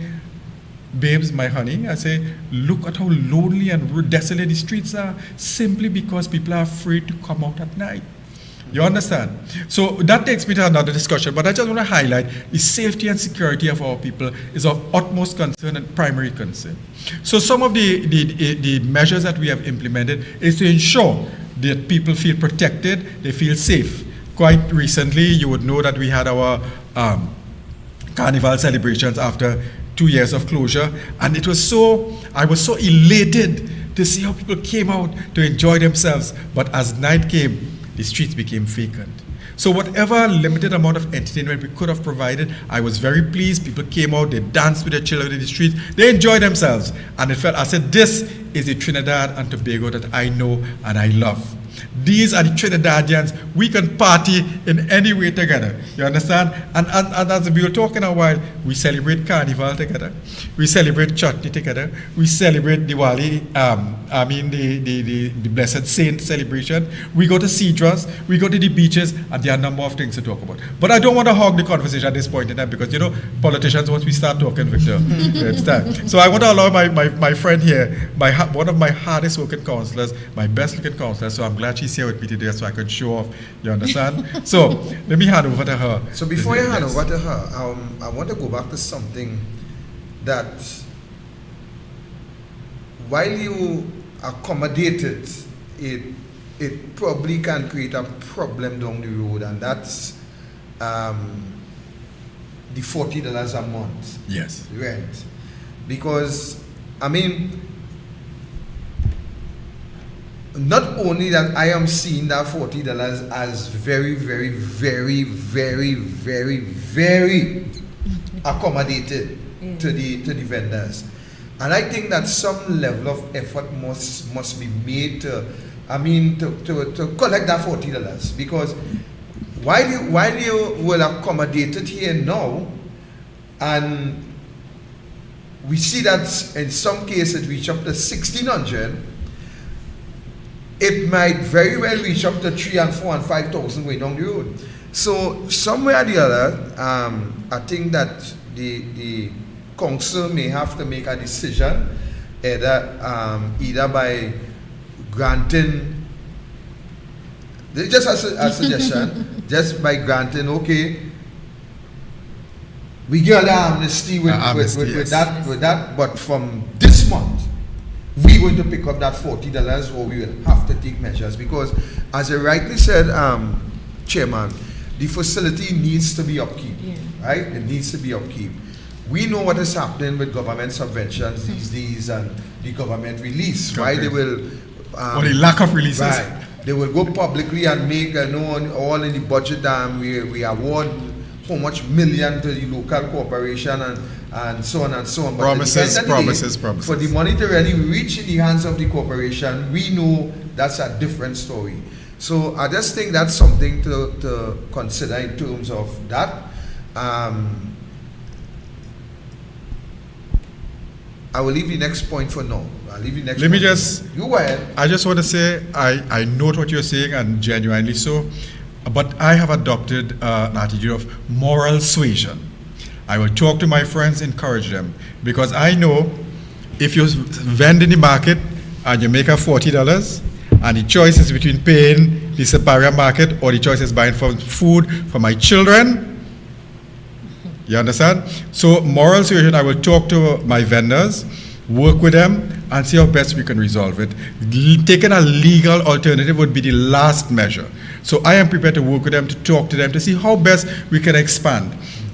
babes, my honey, I say, look at how lonely and desolate the streets are, simply because people are afraid to come out at night. You understand? So that takes me to another discussion, but I just want to highlight the safety and security of our people is of utmost concern and primary concern. So some of the measures that we have implemented is to ensure that people feel protected, they feel safe. Quite recently, you would know that we had our carnival celebrations after 2 years of closure, and I was so elated to see how people came out to enjoy themselves, but as night came, the streets became vacant. So whatever limited amount of entertainment we could have provided, I was very pleased. People came out, they danced with their children in the streets, they enjoyed themselves. And I said, this is the Trinidad and Tobago that I know and I love. These are the Trinidadians. We can party in any way together. You understand? And as we were talking a while, we celebrate Carnival together. We celebrate Chutney together. We celebrate Diwali, the Blessed Saint celebration. We go to Cedras. We go to the beaches, and there are a number of things to talk about. But I don't want to hog the conversation at this point in time because, politicians, once we start talking, Victor, it's time. So I want to allow my friend here, one of my hardest working counselors, my best looking counselor, so I'm glad she's here with me today so I could show off, you understand? So let me hand over to her. So before you hand over to her, I want to go back to something that while you accommodated it probably can create a problem down the road, and that's the $40 a month Yes. rent. Because, I mean, not only that I am seeing that $40 as very, very, very, very, very, very accommodated to the vendors. And I think that some level of effort must be made to collect that $40, because while you will accommodate it here now, and we see that in some cases it reach up to $1,600, it might very well reach up to $3,000 and $4,000 and $5,000 way down the road. So somewhere or the other, I think that the council may have to make a decision, either by granting, just a suggestion, just by granting, okay, we give the amnesty with that, but from this month, we're going to pick up that $40, or we will have to take measures, because as you rightly said, Chairman, the facility needs to be upkeep, right? It needs to be upkeep. We know what is happening with government subventions these days and the government release, right? They will... or the lack of releases. Right. They will go publicly and make, all in the budget, we award how much million to the local corporation and so on and so on. But Promises. For the money to really reach in the hands of the corporation, we know that's a different story. So I just think that's something to consider in terms of that. I will leave the next point for now. Let me just... You go ahead. I just want to say, I note what you're saying, and genuinely so, but I have adopted an attitude of moral suasion. I will talk to my friends, encourage them, because I know if you vend in the market and you make a $40, and the choice is between paying the superior market or the choice is buying food for my children. You understand? So moral suasion, I will talk to my vendors, work with them, and see how best we can resolve it. Taking a legal alternative would be the last measure. So I am prepared to work with them, to talk to them, to see how best we can expand.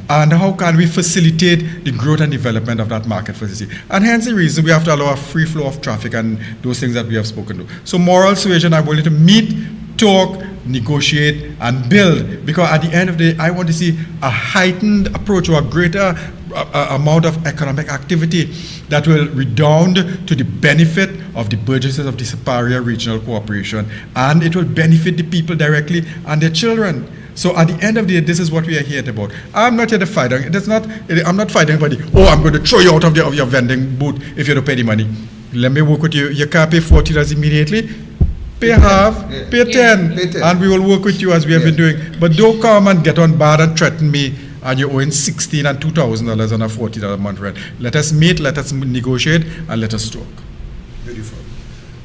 And how can we facilitate the growth and development of that market facility. And hence the reason we have to allow a free flow of traffic and those things that we have spoken to. So moral suasion, I'm willing to meet, talk, negotiate, and build, because at the end of the day, I want to see a heightened approach, or a greater amount of economic activity that will redound to the benefit of the burgesses of the Superior Regional Corporation, and it will benefit the people directly and their children. So at the end of the day, this is what we are here about. I'm not here to fight. I'm not fighting anybody. Oh, I'm going to throw you out of your vending booth if you don't pay the money. Let me work with you. You can't pay $40 immediately. Pay half, pay 10, and we will work with you as we have been doing. But don't come and get on board and threaten me, and you're owing $16,000 and $2,000 on a $40 a month rent. Let us meet, let us negotiate, and let us talk. Beautiful.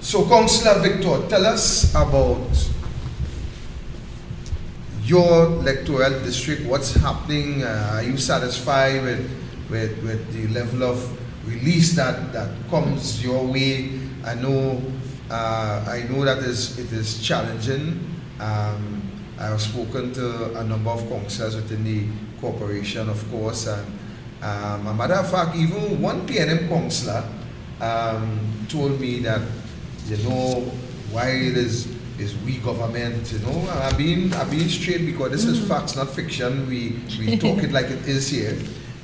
So, Councillor Victor, tell us about your electoral district. What's happening? Are you satisfied with the level of release that comes your way? I know that it is challenging. I have spoken to a number of councillors within the corporation, of course, and a matter of fact, even one PNM councillor told me that, why it is we government, I've been straight, because this is facts, not fiction. We talk it like it is here,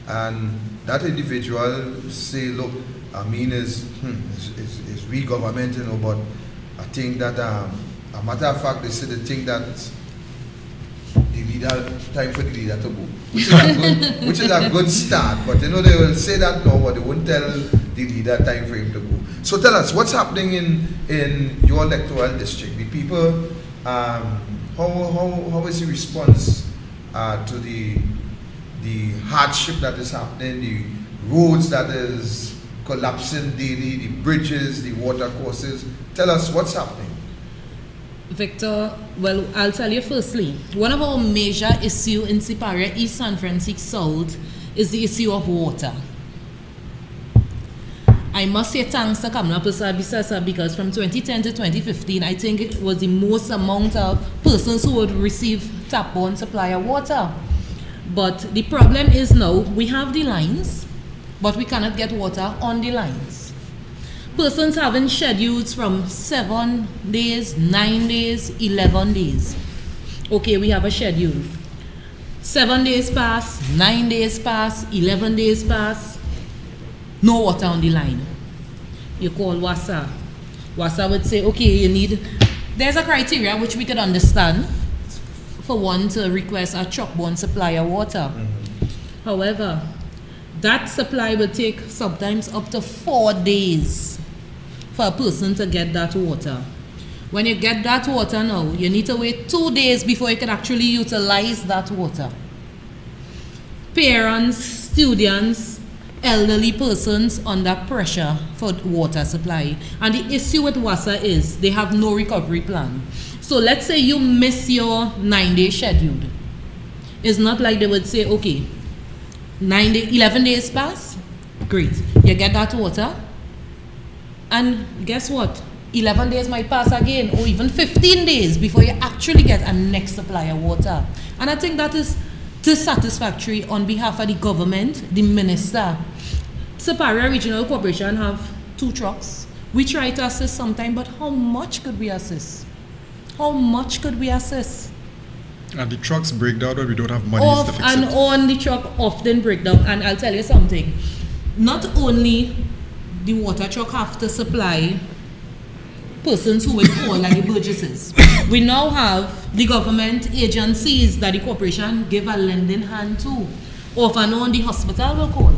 and that individual say, look, is we government, but I think that A matter of fact, they say the thing that the leader, time for the leader to go, which is a good start. But you know, they will say that now, but they won't tell the leader time for him to go. So tell us, what's happening in your electoral district? The people, how is the response to the hardship that is happening, the roads that is collapsing daily, the bridges, the water courses? Tell us what's happening. Victor, well, I'll tell you firstly, one of our major issues in Siparia, East San Francisco South, is the issue of water. I must say thanks to Kamala Persad-Bissessar, because from 2010 to 2015, I think it was the most amount of persons who would receive tap-on supply of water. But the problem is now, we have the lines, but we cannot get water on the lines. Persons having schedules from 7 days, 9 days, 11 days. Okay, we have a schedule. 7 days pass, 9 days pass, 11 days pass, no water on the line. You call WASA. WASA would say, okay, there's a criteria which we could understand for one to request a truck-borne supply of water. However, that supply will take sometimes up to 4 days for a person to get that water. When you get that water now, you need to wait 2 days before you can actually utilize that water. Parents, students, elderly persons under pressure for water supply. And the issue with WASA is they have no recovery plan. So let's say you miss your 9-day schedule. It's not like they would say, okay, 11 days pass, great, you get that water, and guess what? 11 days might pass again, or even 15 days before you actually get a next supply of water. And I think that is dissatisfactory on behalf of the government, the minister. Siparia Regional Corporation have 2 trucks. We try to assist sometime, but how much could we assist? How much could we assist? And the trucks break down, but we don't have money to fix and it. on the truck often break down. And I'll tell you something. Not only the water truck have to supply persons who will call like the Burgesses. We now have the government agencies that the corporation give a lending hand to. Off and on, the hospital will call.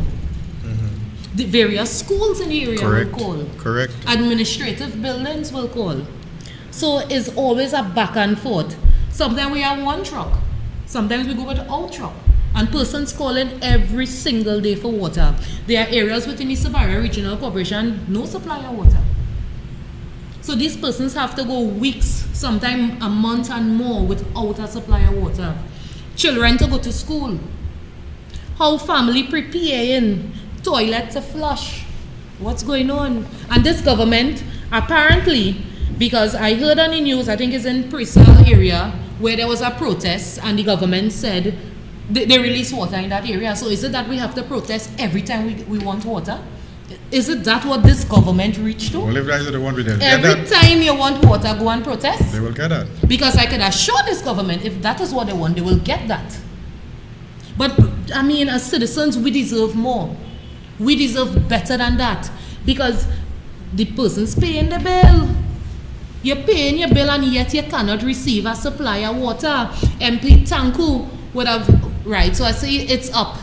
The various schools in the area will call. Correct. Administrative buildings will call. So it's always a back and forth. Sometimes we have 1 truck. Sometimes we go with our truck. And persons calling every single day for water. There are areas within the Siparia Regional Corporation, no supply of water. So these persons have to go weeks, sometimes a month and more without a supply of water. Children to go to school. How family preparing toilet to flush. What's going on? And this government, apparently, because I heard on the news, I think it's in Presal area, where there was a protest and the government said they release water in that area. So is it that we have to protest every time we want water? Is it that what this government reached to? Well, if that's what they want, we get Every that. time you want water, go and protest? They will get that. Because I can assure this government, if that is what they want, they will get that. But, I mean, as citizens, we deserve more. We deserve better than that. Because the person's paying the bill. You're paying your bill and yet you cannot receive a supply of water. MP Tanku would have, right, so I say it's up.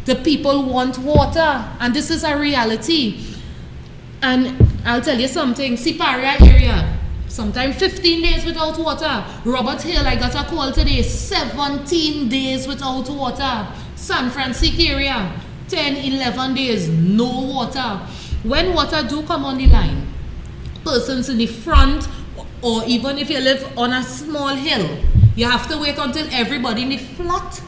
The people want water, and this is a reality. And I'll tell you something, Siparia area, sometimes 15 days without water. Robert Hill, I got a call today, 17 days without water. San Francisco area, 10, 11 days, no water. When water do come on the line, persons in the front, or even if you live on a small hill, you have to wait until everybody in the flat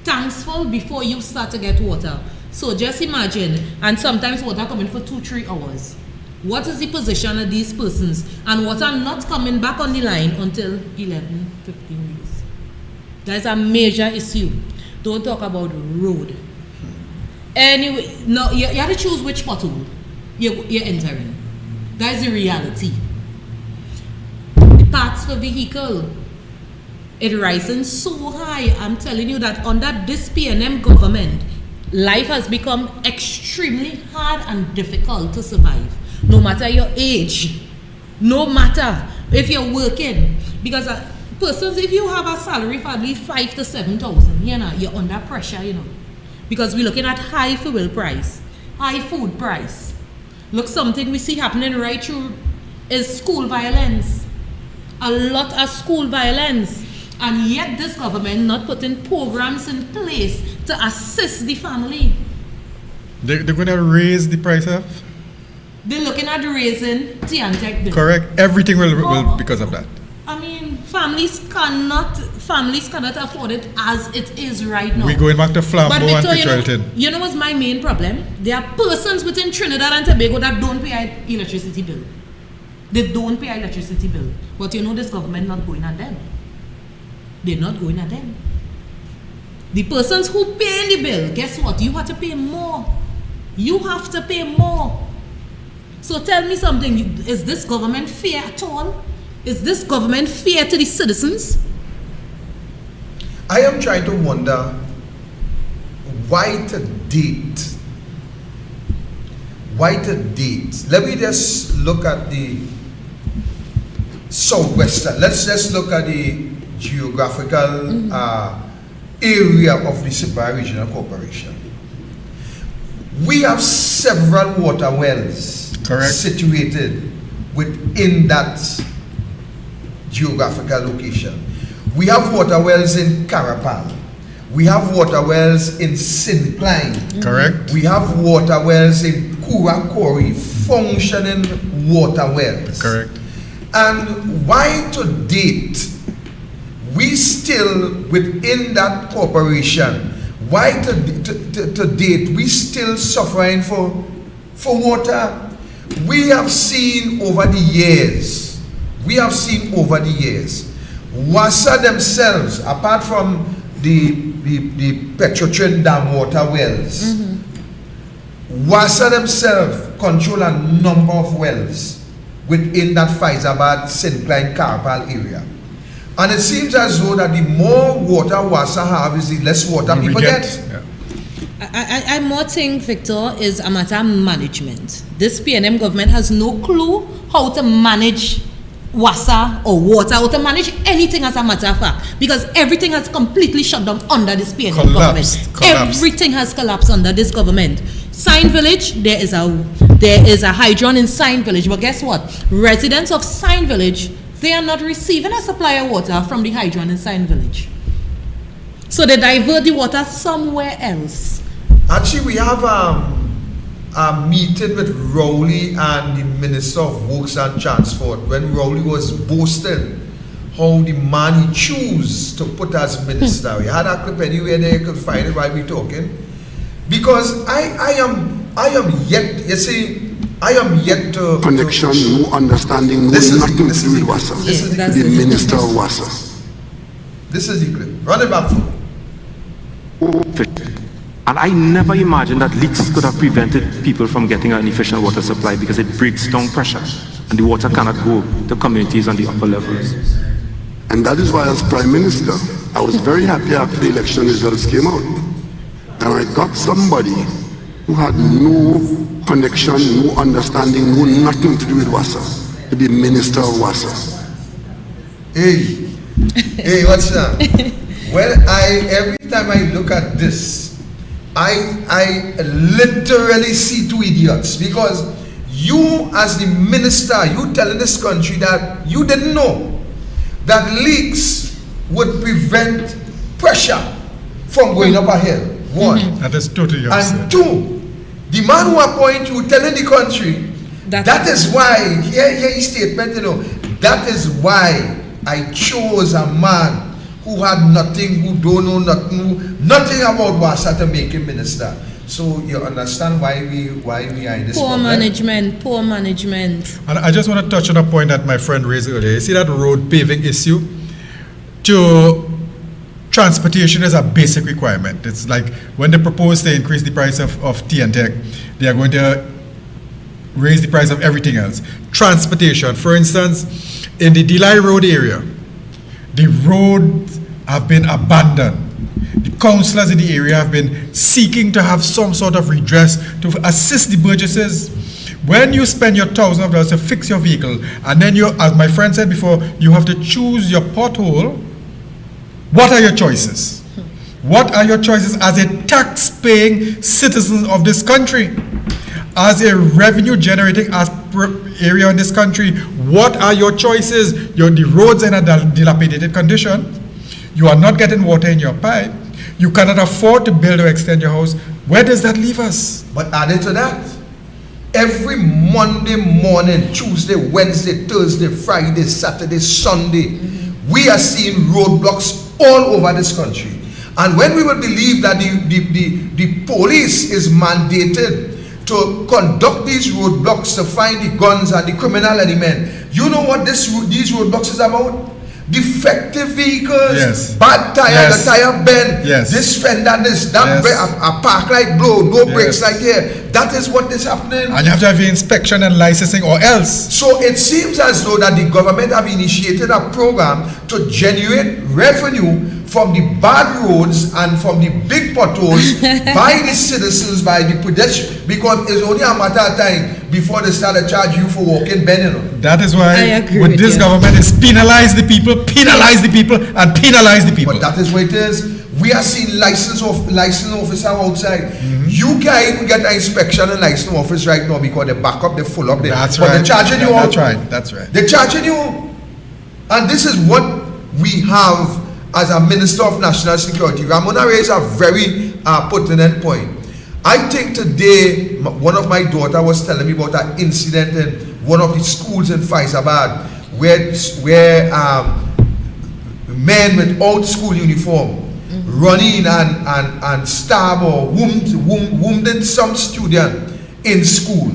tanks full before you start to get water. So just imagine, and sometimes water coming for 2-3 hours. What is the position of these persons? And water not coming back on the line until 11, 15 days. That's a major issue. Don't talk about road. Anyway, no, you have to choose which pothole you're entering. That's the reality. The parts for vehicle, it rising so high. I'm telling you that under this PNM government, life has become extremely hard and difficult to survive. No matter your age, no matter. if you're working, because persons, if you have a salary for at least 5,000 to 7,000, you know, you're under pressure, you know, because we're looking at high fuel price, high food price. Look, something we see happening right through is school violence. A lot of school violence, and yet this government not putting programs in place to assist the family. They're going to raise the price of? They're looking at raising tea and tech bill. Correct. Everything will because of that. I mean, families cannot afford it as it is right now. We're going back to Flambeau and Victor, Petrolton. you know what's my main problem? There are persons within Trinidad and Tobago that don't pay an electricity bill. They don't pay an electricity bill. But you know this government not going at them. They're not going at them. The persons who pay the bill, guess what? You have to pay more. You have to pay more. So tell me something, is this government fair at all? Is this government fair to the citizens? I am trying to wonder why to date. Why to date? Let me just look at the southwestern. Let's just look at the geographical area of the Superior Regional Corporation. We have several water wells situated within that geographical location. We have water wells in Carapal. We have water wells in Syncline. Correct. We have water wells in Kurakori, functioning water wells. Correct. And why to date, we still within that corporation, why to date, we still suffering for water? We have seen over the years, WASA themselves, apart from the Petrotrin Dam water wells, WASA themselves control a number of wells within that Faizabad, Syncline, Carapal area. And it seems as though that the more water WASA have is the less water people get. Yeah. I more think, Victor, is a matter of management. This PNM government has no clue how to manage WASA or water, how to manage anything as a matter of fact, because everything has completely shut down under this PNM government. Everything has collapsed under this government. Sign Village, there is a hydron in Sign Village, but guess what? Residents of Sign Village, they are not receiving a supply of water from the hydron in Sign Village. So they divert the water somewhere else. Actually, we have a meeting with Rowley and the Minister of Works and Transport when Rowley was boasting how the man he chose to put as minister. We had a clip anywhere there, you could find it while we talking. Because I am yet, you see, I am yet to... Connection, no understanding, no nothing to do with WASA. This is the Minister of WASA. This is the clip. Run it back for me. And I never imagined that leaks could have prevented people from getting an efficient water supply because it breaks down pressure and the water cannot go to communities on the upper levels. And that is why as Prime Minister, I was very happy after the election results came out. And I got somebody who had no connection, no understanding, no nothing to do with WASA, to be Minister of WASA. Hey, what's that? Well, every time I look at this, I literally see two idiots, because you as the minister, you telling this country that you didn't know that leaks would prevent pressure from going up a hill. One. That is totally absurd. And two, the man who appoint you telling the country that is why, here his statement, you know, that is why I chose a man who had nothing, who don't know nothing about WASA to make him minister. So you understand why we are in this Poor problem? Poor management. And I just want to touch on a point that my friend raised earlier. You see that road paving issue? To transportation is a basic requirement. It's like when they propose to increase the price of tea and tech, they are going to raise the price of everything else. Transportation, for instance, in the Delhi Road area, the roads have been abandoned. The councillors in the area have been seeking to have some sort of redress to assist the Burgesses When you spend your $1,000 to fix your vehicle, and then you, as my friend said before, you have to choose your pothole, what are your choices? What are your choices as a tax-paying citizen of this country? As a revenue-generating area in this country, what are your choices? The roads are in a dilapidated condition. You are not getting water in your pipe. You cannot afford to build or extend your house. Where does that leave us? But added to that, every Monday morning, Tuesday, Wednesday, Thursday, Friday, Saturday, Sunday, we are seeing roadblocks all over this country. And when we will believe that the police is mandated to conduct these roadblocks to find the guns and the criminal element, you know what these roadblocks is about? Defective vehicles, Yes. bad tire, Yes. the tire bend, Yes. this fender, this, that, Yes. a park light blow, no brakes Yes. like here. That is what is happening. And you have to have your inspection and licensing or else. So it seems as though that the government have initiated a program to generate revenue from the bad roads and from the big potholes by the citizens, by the pedestrians, because it's only a matter of time before they start to charge you for walking bending. That is I why agree with with this you. government is penalize the people, and penalize the people. But that is what it is. We are seeing license officer outside. You can't even get an inspection and license office right now because they back up, they full up there. That's but right. they're charging you That's out. right. That's right. They're charging you. And this is what we have as a Minister of National Security. Ramona raised a very pertinent point. I think today, one of my daughter was telling me about an incident in one of the schools in Faizabad where men without school uniform running and stab or wounded some student in school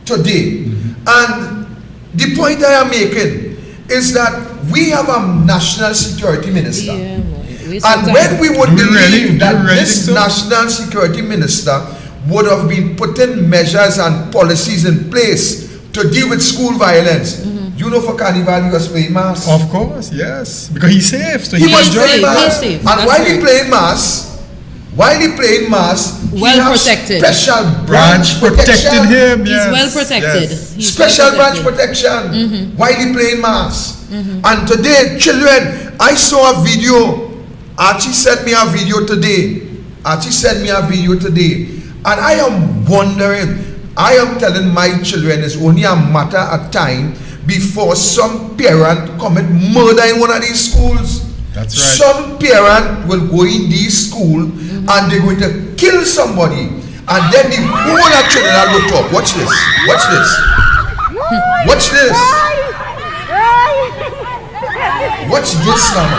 today. And the point I am making is that we have a national security minister. And when we would Do we really- believe do that we really this think so? national security minister would have been putting measures and policies in place to deal with school violence. You know, for Carnival, he was playing mass. Of course, yes. Because he's safe, so He he was enjoy playing it. mass. safe. And That's while he right. playing mass, he Well has protected. special Branch protecting him, He's yes. well protected. yes. He's Special well branch protected. protection while he playing mass. And today, children, I saw a video. Archie sent me a video today. And I am wondering, I am telling my children it's only a matter of time before some parent commit murder in one of these schools. That's right. Some parent will go in these schools and they're going to kill somebody. And then the whole of children will talk. Watch this. Watch this. Watch this. Watch this now.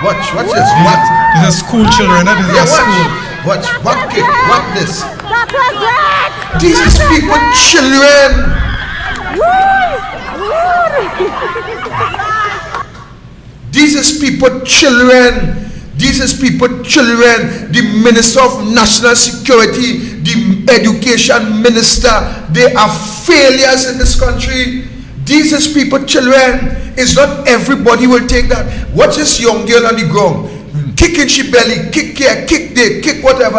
Watch this. What? These are school children, this is Yeah, a school. watch. What kid? What this? These is people, children. These is people, children. These is people, children. The Minister of National Security, the Education Minister, they are failures in this country. These is people, children. It's not everybody will take that. Watch this young girl on the ground, kicking she belly, kick here, kick there, kick whatever.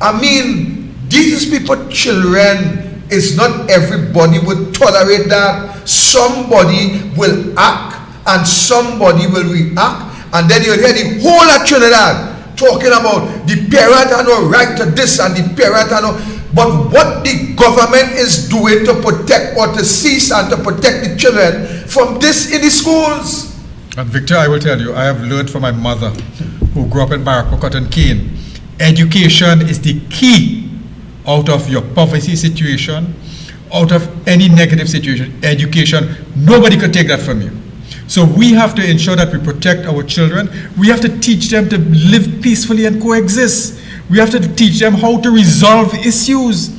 I mean, these is people, children. It's not everybody will tolerate that. Somebody will act and somebody will react. And then you'll hear the whole of Trinidad talking about the parent and no right to this and the parent and no. But what the government is doing to protect or to cease and to protect the children from this in the schools. And Victor, I will tell you, I have learned from my mother, who grew up in Barrackport, Cotton Cane. Education is the key out of your poverty situation, out of any negative situation. Education, nobody could take that from you. So we have to ensure that we protect our children. We have to teach them to live peacefully and coexist. We have to teach them how to resolve issues.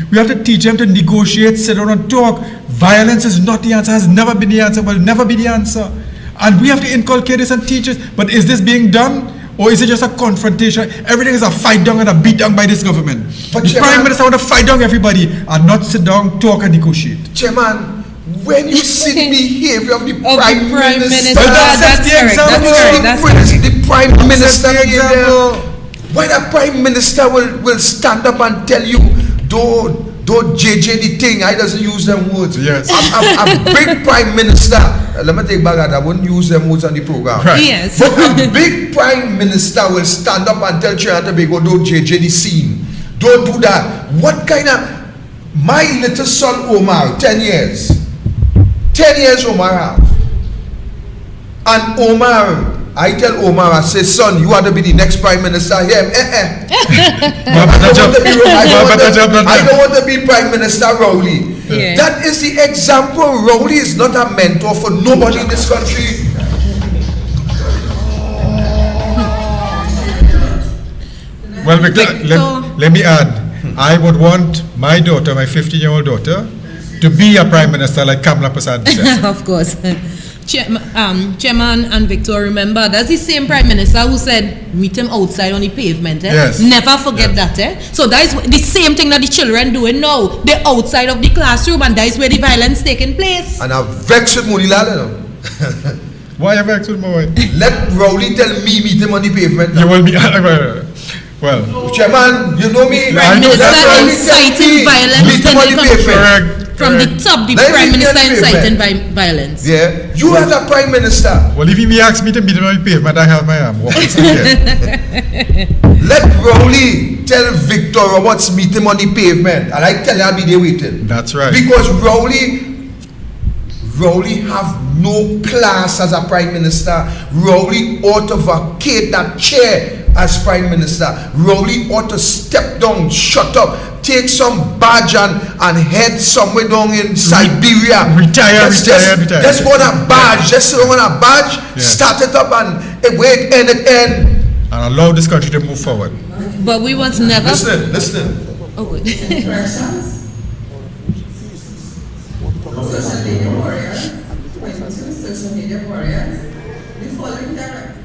We have to teach them to negotiate, sit down and talk. Violence is not the answer, has never been the answer, will never be the answer. And we have to inculcate this and teach it. But is this being done? Or is it just a confrontation? Everything is a fight down and a beat down by this government. But the Chairman, Prime Minister want to fight down everybody and not sit down, talk and negotiate. Chairman, when you see the behavior of the Of the Prime Prime Minister, Minister, Well, that's that's the correct. example. That's correct. That's correct. the prime minister Set the in there, example. when a prime minister will stand up and tell you, don't JJ the thing, I doesn't use them words. Yes. A big prime minister, let me take back that, I wouldn't use them words on the program. Right. Yes. But a big prime minister will stand up and tell Trinidad and Tobago, don't JJ the scene. Don't do that. What kind of, my little son Omar, 10 years. 10 years Omar have. And Omar, I tell Omar, I say, son, you want to be the next prime minister here. I don't want to be prime minister Rowley. Yeah. That is the example. Rowley is not a mentor for nobody in this country. Well, Victor, Victor. let me add. I would want my daughter, my 15-year-old daughter, to be a prime minister like Kamala Prasad said. Of course. Chairman and Victor, remember, that's the same prime minister who said, meet him outside on the pavement. Eh? Yes. Never forget that. Eh? So that is the same thing that the children doing now. They're outside of the classroom, and that is where the violence taking place. And I'm vexed with Munilal, you know. Why have I with my wife? Let Rowley tell me meet him on the pavement. You will be. Well, Chairman, you know me. Prime know Minister that's Rowley inciting violence Meet him on the in the country. pavement. From the top, the Let Prime me Minister get the inciting pavement. violence. Yeah, you as a prime minister, well, if he asks me to meet him on the pavement, I have my arm. Walk inside here. let Rowley tell Victor Roberts meet him on the pavement, and I tell you I'll be there waiting. That's right. Because Rowley have no class as a prime minister. Rowley ought to vacate that chair as prime minister. Rowley ought to step down, shut up, take some badge and head somewhere down in Siberia. Retire. Just go on a badge, just sit on a badge, Yes. start it up and wait, end it, end. And allow this country to move forward. But we was never. Listen. Oh, good. Social media warriors, social media warriors, we following direct.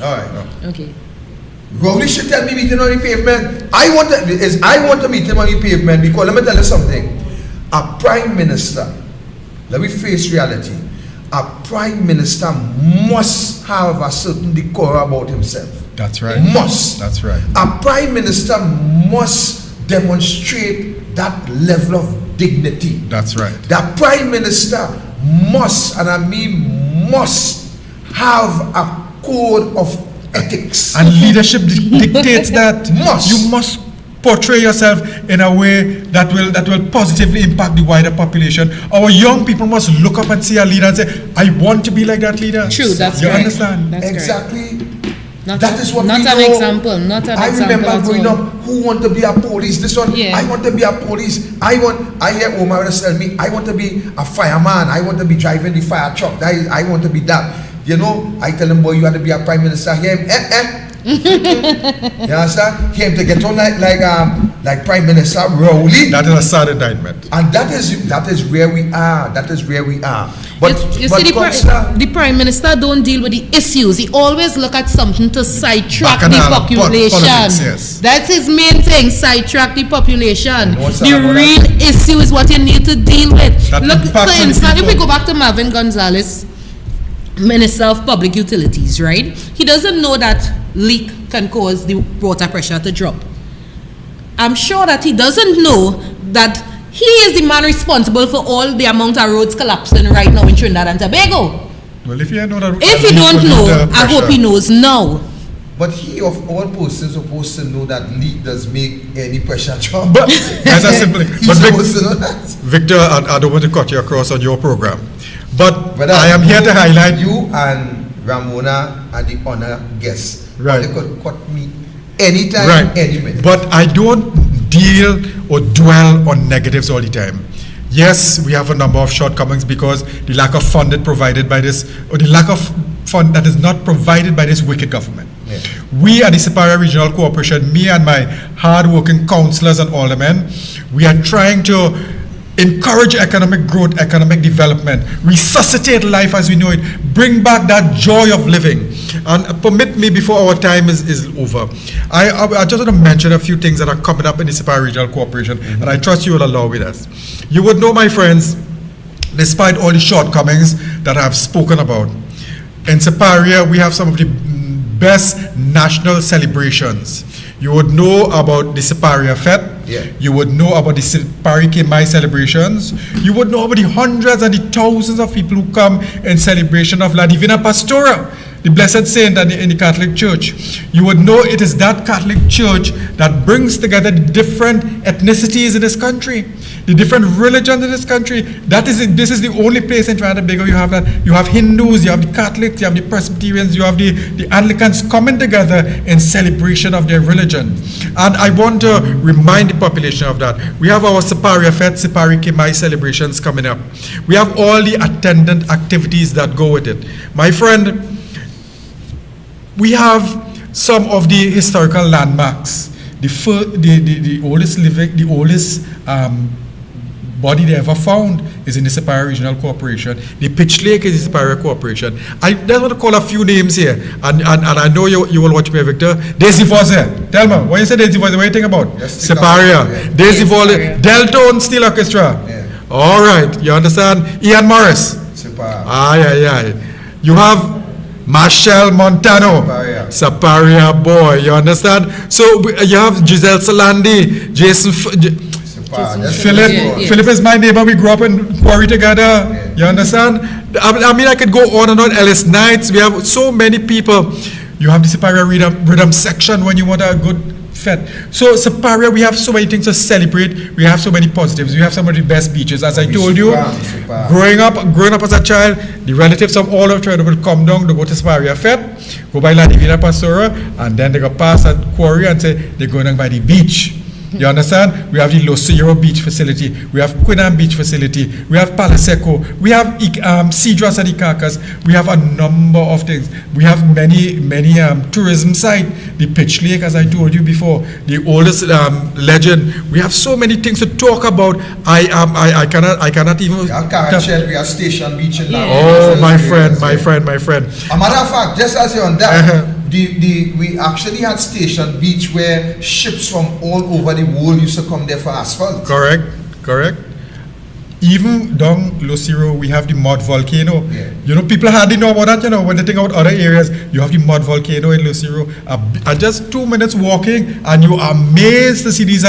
All right. Okay. Rowley should tell me meeting on the pavement. I want to meet him on the pavement because let me tell you something. A prime minister, let me face reality. A prime minister must have a certain decorum about himself. That's right. Must. That's right. A prime minister must demonstrate that level of dignity. That's right. The prime minister must, and I mean must, have a code of ethics. And leadership dictates that Must. you must portray yourself in a way that will positively impact the wider population. Our young people must look up and see a leader and say, I want to be like that leader. True, that's You correct. understand? That's Exactly. Not That is what not we an know. example. Not an I example. remember at growing all. up, who want to be a police? This one, Yeah. I want to be a police. I hear Omar tell me, I want to be a fireman. I want to be driving the fire truck. I want to be that. You know, I tell him, boy, you have to be a prime minister. Hear him, You understand? Him to get on like Prime Minister Rowley. That is a sad indictment. And that is where we are. That is where we are. But You but see, Councillor, the Prime Minister don't deal with the issues. He always look at something to sidetrack the Bacchanal population. politics, yes. That's his main thing, sidetrack the population. You know what's The up about real issue is what you need to deal with. That Look, impacts for on the instance, if we people. go back to Marvin Gonzalez, Minister of Public Utilities, right? He doesn't know that leak can cause the water pressure to drop. I'm sure that he doesn't know that he is the man responsible for all the amount of roads collapsing right now in Trinidad and Tobago. Well, if you know that, If you don't know, I hope he knows now. but he of all persons supposed to know that leak does make any pressure drop. But as I simply, He's but supposed to know that. Victor, I don't want to cut you across on your program, but Brother, I am here to highlight you and Ramona are the honor guests. Right. They could cut me anytime, right. any minute. But I don't deal or dwell on negatives all the time. Yes, we have a number of shortcomings because the lack of fund that provided by this, or the lack of fund that is not provided by this wicked government. Yeah. We at the Superior Regional Corporation, me and my hard-working councillors and aldermen, we are trying to encourage economic growth, economic development, resuscitate life as we know it, bring back that joy of living. And permit me, before our time is over, I just want to mention a few things that are coming up in the Superior Regional Corporation, and I trust you will allow with us. You would know, my friends, despite all the shortcomings that I have spoken about, In Siparia, we have some of the best national celebrations. You would know about the Siparia Fete. Yeah. You would know about the Sipari Kemai celebrations. You would know about the hundreds and the thousands of people who come in celebration of La Divina Pastora, the Blessed Saint in the Catholic Church. You would know it is that Catholic Church that brings together the different ethnicities in this country, the different religions in this country. This is the only place in Trinidad and Tobago you have that. You have Hindus, you have the Catholics, you have the Presbyterians, you have the Anglicans coming together in celebration of their religion. And I want to remind the population of that. We have our Siparia Fete, Sipari Kemai celebrations coming up. We have all the attendant activities that go with it. My friend, we have some of the historical landmarks. The oldest body they ever found is in the Siparia Regional Corporation. The Pitch Lake is the Siparia Corporation. I just want to call a few names here, and I know you will watch me, Victor. Daisy Voze. Tell me, when you say Daisy Voze, what are you thinking about? Siparia. Daisy Voze. Deltone Steel Orchestra. Yeah. All right, you understand? Ian Morris. Siparia. You have Marshall Montano, Siparia boy, you understand? So you have Giselle Salandi, Jason Philip. Philip is my neighbor. We grew up in Quarry together. You understand? I mean, I could go on and on. Ellis Knights. We have so many people. You have the Siparia rhythm section when you want a good fete. So Siparia, we have so many things to celebrate. We have so many positives. We have some of the best beaches. As I told you, growing up as a child, the relatives from all of Trinidad would come down to go to Siparia Fete, go by La Divina Pastora, and then they go past at Quarry and say they're going down by the beach. You understand? We have the Lucero Beach facility. We have Quinam Beach facility. We have Palaseco. We have Cedras and Icacas. We have a number of things. We have many tourism sites. The Pitch Lake, as I told you before, the oldest legend. We have so many things to talk about. I cannot even. We have Station Beach in Lagos. Oh, my friend. A matter of fact, just as you're on that, we actually had Station Beach where ships from all over the world used to come there for asphalt. Correct. Even down Lucero, we have the mud volcano. Yeah. You know, people hardly know about that. You know, when they think about other areas, you have the mud volcano in Lucero. Just 2 minutes walking, and you are amazed to see this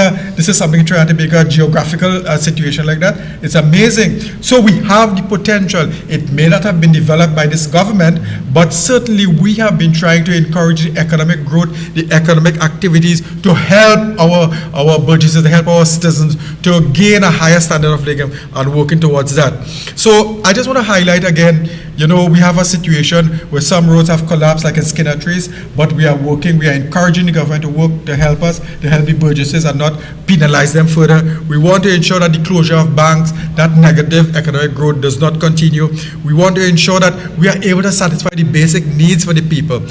is something trying to make a geographical situation like that. It's amazing. So we have the potential. It may not have been developed by this government, but certainly we have been trying to encourage the economic growth, the economic activities to help our burgesses, to help our citizens to gain a higher standard of living and working towards that. So I just want to highlight again, you know, we have a situation where some roads have collapsed like in Skinner Trees, but we are encouraging the government to work to help us, to help the burgesses and not penalize them further. We want to ensure that the closure of banks, that negative economic growth does not continue. We want to ensure that we are able to satisfy the basic needs for the people.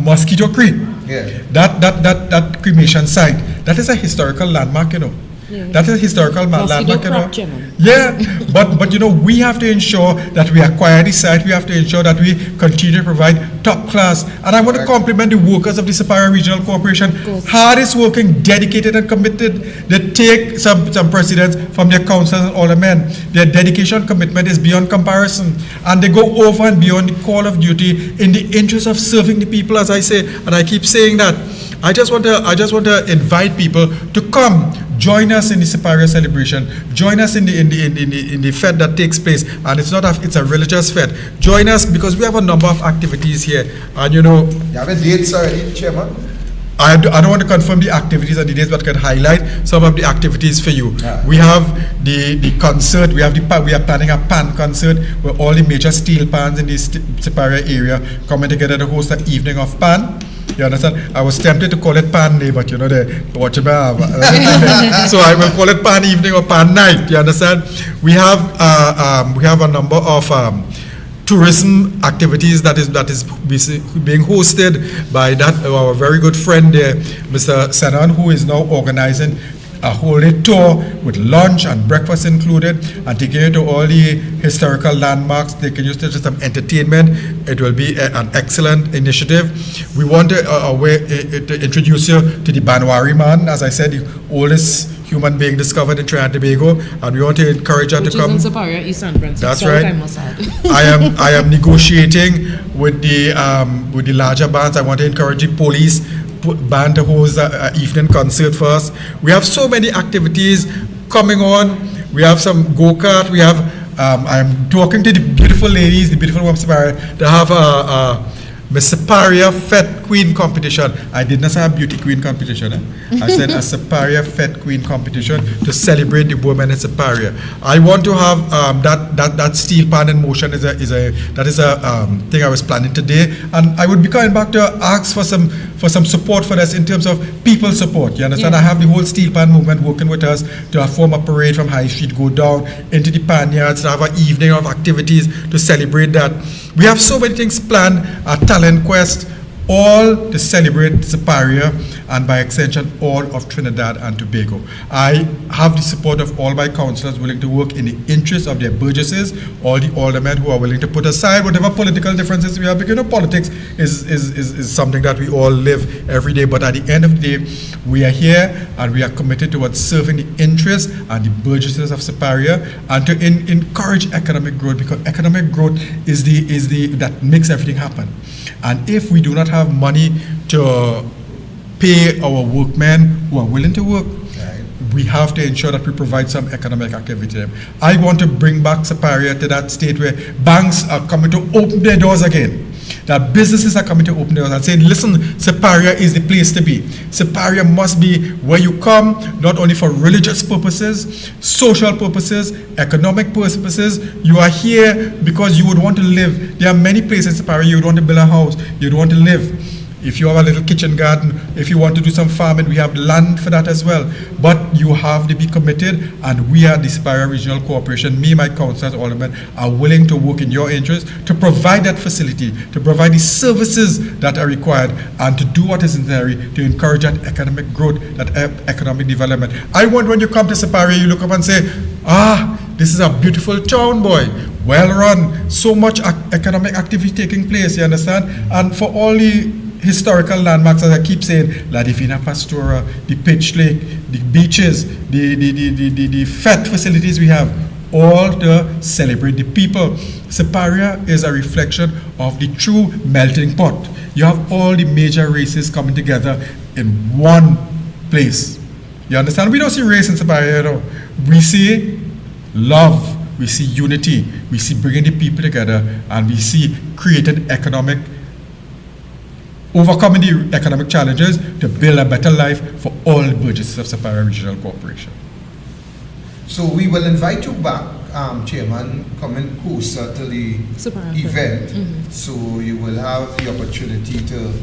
Mosquito Creek, that cremation site, that is a historical landmark, you know. Yeah. That is a historical landmark, you know. Yeah, but you know, we have to ensure that we acquire the site. We have to ensure that we continue to provide top class. And I want to compliment the workers of the Siparia Regional Corporation. Hardest working, dedicated and committed. They take some precedence from their councils and aldermen. Their dedication, commitment is beyond comparison. And they go over and beyond the call of duty in the interest of serving the people, as I say. And I keep saying that. I just want to invite people to come. Join us in the Siparia celebration. Join us in the fete that takes place, and it's a religious fete. Join us because we have a number of activities here, and you know. You have a date, sir, Chairman? I don't want to confirm the activities and the dates, but can highlight some of the activities for you. Yeah. We have the concert. We are planning a pan concert where all the major steel pans in the Siparia area coming together to host an evening of pan. You understand? I was tempted to call it Pan Day, but you know, so I will call it Pan Evening or Pan Night. You understand? We have a number of tourism activities that is being hosted by our very good friend there, Mr. Senan, who is now organizing a whole day tour with lunch and breakfast included, and taking you to all the historical landmarks. They can use it as some entertainment. It will be an excellent initiative. We want to introduce you to the Banwari man, as I said, the oldest human being discovered in Trinidad and Tobago, and we want to encourage her Which to come. is in Superior, East San Francisco. That's right. I must add. I am negotiating with the larger bands. I want to encourage the police band to host an evening concert for us. We have so many activities coming on. We have some go-kart. We have. I'm talking to the beautiful ladies, the beautiful women of Superior. They have a Miss Superior Fat Queen competition. I did not say a beauty queen competition. I said a Superior Fat Queen competition to celebrate the women in Superior. I want to have that steel pan in motion is a thing I was planning today, and I would be coming back to ask for some support for this in terms of people support. You understand? Yeah. I have the whole steel pan movement working with us to form a parade from High Street, go down into the pan yards, to have an evening of activities to celebrate that. We have so many things planned at Talent Quest, all to celebrate Superior and by extension all of Trinidad and Tobago. I have the support of all my councillors willing to work in the interest of their burgesses, all the aldermen who are willing to put aside whatever political differences we have, because politics is something that we all live every day, but at the end of the day, we are here and we are committed towards serving the interests and the burgesses of Superior and to encourage economic growth, because economic growth is the that makes everything happen. And if we do not have money to pay our workmen who are willing to work, we have to ensure that we provide some economic activity. I want to bring back Superior to that state where banks are coming to open their doors again, that businesses are coming to open their doors and saying, listen, Superior is the place to be. Superior must be where you come, not only for religious purposes, social purposes, economic purposes. You are here because you would want to live. There are many places in Superior you would want to build a house, you'd want to live. If you have a little kitchen garden, if you want to do some farming, we have land for that as well. But you have to be committed, and we at the Superior Regional Corporation, me, my councillors, aldermen, are willing to work in your interest to provide that facility, to provide the services that are required, and to do what is necessary to encourage that economic growth, that economic development. I want when you come to Superior, you look up and say, this is a beautiful town, boy. Well run, so much economic activity taking place, you understand? And for all the historical landmarks, as I keep saying, La Divina Pastora, the Pitch Lake, the beaches, the FET facilities we have, all to celebrate the people. Superior is a reflection of the true melting pot. You have all the major races coming together in one place. You understand? We don't see race in Superior, you know. We see love, we see unity, we see bringing the people together, and we see creating overcoming the economic challenges to build a better life for all the burgesses of Superior Regional Corporation. So we will invite you back, Chairman, coming closer to the Superior. event. Mm-hmm. So you will have the opportunity to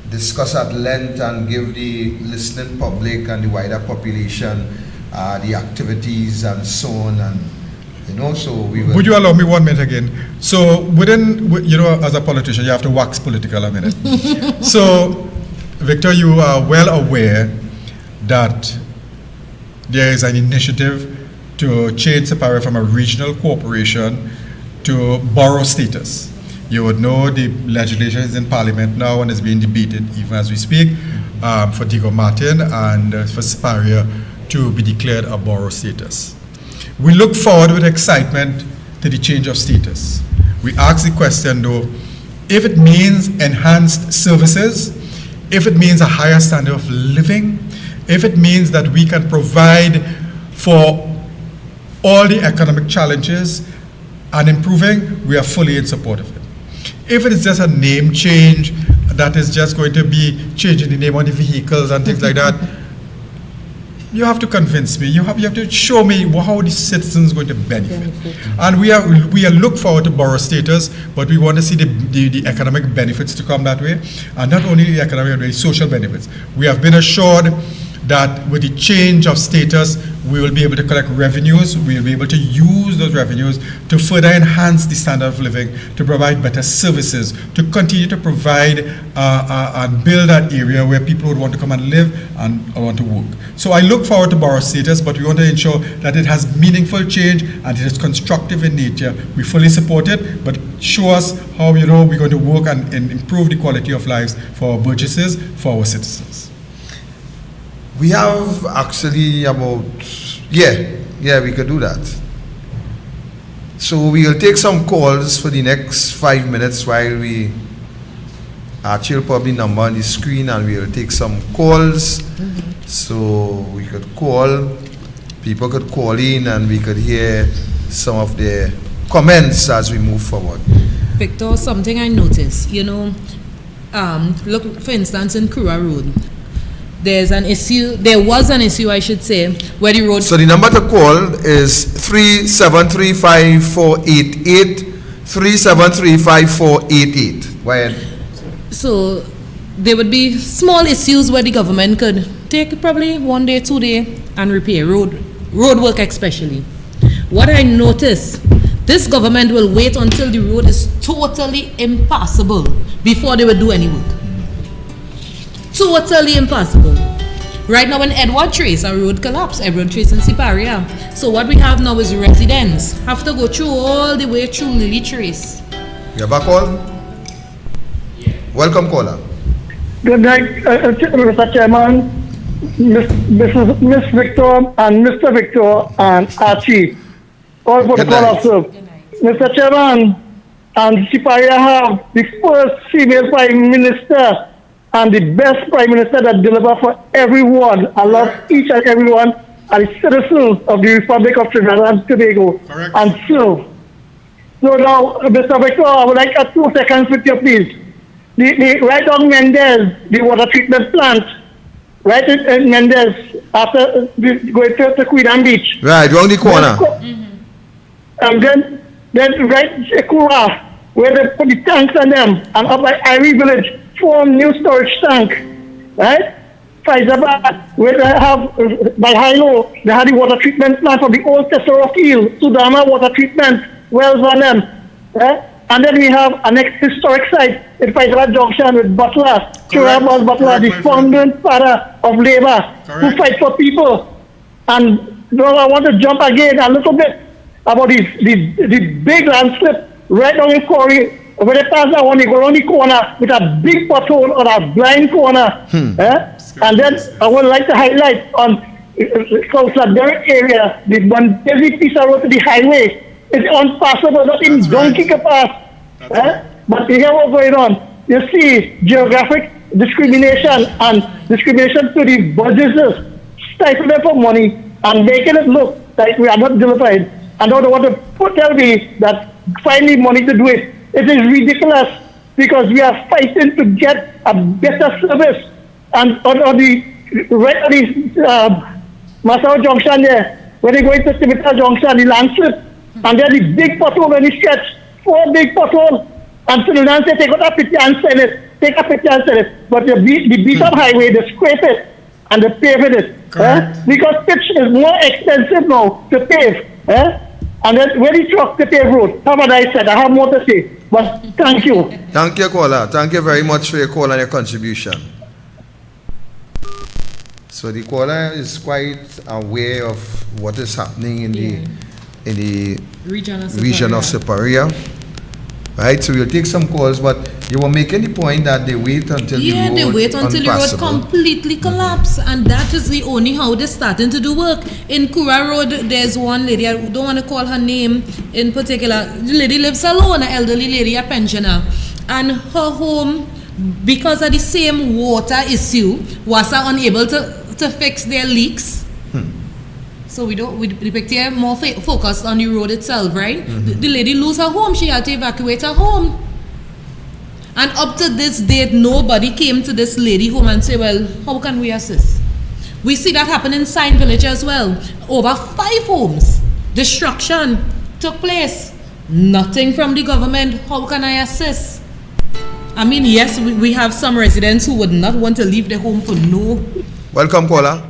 discuss at length and give the listening public and the wider population the activities and so on, and so we will. Would you allow me 1 minute again? So as a politician, you have to wax political a minute. So, Victor, you are well aware that there is an initiative to change Superior from a regional corporation to borough status. You would know the legislation is in Parliament now and is being debated even as we speak for Diego Martin and for Superior to be declared a borough status. We look forward with excitement to the change of status. We ask the question though, if it means enhanced services, if it means a higher standard of living, if it means that we can provide for all the economic challenges and improving, we are fully in support of it. If it is just a name change that is just going to be changing the name on the vehicles and things like that, you have to convince me. You have to show me how the citizens are going to benefit. And we are look forward to borough status, but we want to see the economic benefits to come that way, and not only the economic, but the social benefits. We have been assured that with the change of status, we will be able to collect revenues, we will be able to use those revenues to further enhance the standard of living, to provide better services, to continue to provide and build that area where people would want to come and live and want to work. So I look forward to borough status, but we want to ensure that it has meaningful change and it is constructive in nature. We fully support it, but show us how we're going to work and improve the quality of lives for our burgesses, for our citizens. We have actually about, yeah, we could do that. So we'll take some calls for the next 5 minutes while we actually probably number on the screen, and we'll take some calls. So we could call, people could call in, and we could hear some of their comments as we move forward. Victor, something I noticed, look, for instance, in Kura Road, there was an issue, I should say, where the road... So the number to call is 3735488, 3735488. Why? So there would be small issues where the government could take probably 1 day, 2 days and repair road work especially. What I noticed, this government will wait until the road is totally impassable before they will do any work. Totally impossible. Right now in Edward Trace, a road collapse, Edward Trace in Siparia. So what we have now is residents have to go through all the way through Lily Trace. You have a call? Welcome, caller. Good night, Mr. Chairman, Miss Victor and Mr. Victor and Archie. All protocol officers. Mr. Chairman, and Siparia have the first female Prime Minister and the best Prime Minister that deliver for everyone. I love each and everyone and the citizens of the Republic of Trinidad and Tobago. Correct. And so now, Mr. Victor, I would like 2 seconds with you, please. The right on Mendez, the water treatment plant, right in Mendez, after going to Queen Anne Beach. Right, round the corner. And then right Kura, where they put the tanks on them, and up by Irie Village, 4 new storage tank, right? Faizabad, where they have, by Hilo, they had the water treatment plant for the old Tesoro Field, Sudama water treatment wells on them, right? And then we have an historic site in Faizabad Junction with Butler, Chirabas Butler, the founding father of labor, who fight for people. And now I want to jump again a little bit about the big landslip right down in Corey, where they pass that one, they go around the corner with a big pothole or a blind corner. And then I would like to highlight on Councillor Derrick area, the one busy piece of road to the highway. It's unpassable, not in donkey can pass. But here what's going on. You see geographic discrimination and discrimination to the businesses, stifling them for money and making it look like we are not delivered. And now they want to tell me that finding money to do it. It is ridiculous because we are fighting to get a better service. And on the right on the Masao Junction there, when they go into Timita Junction, the landslip, and then the big pothole when you stretch, 4 big potholes. And so the land say, take out a pity and sell it. Take a pity and sell it. But the beat up highway, they scrape it and they pave it. Because pitch is more expensive now to pave. And then when the truck to pave road, how about I said, I have more to say. But thank you. Thank you, caller. Thank you very much for your call and your contribution. So the caller is quite aware of what is happening in the region of Siparia. Right, so we'll take some calls, but you were making the point that they wait until the road they wait until the road completely collapse, and that is the only how they're starting to do work. In Kura Road, there's one lady, I don't want to call her name in particular. The lady lives alone, an elderly lady, a pensioner, and her home, because of the same water issue, was unable to fix their leaks. So we picture more focused on the road itself, right? The lady lose her home, she had to evacuate her home. And up to this date, nobody came to this lady home and say, well, how can we assist? We see that happen in Sign Village as well. Over 5 homes, destruction took place. Nothing from the government, how can I assist? I mean, yes, we have some residents who would not want to leave their home for no. Welcome, caller.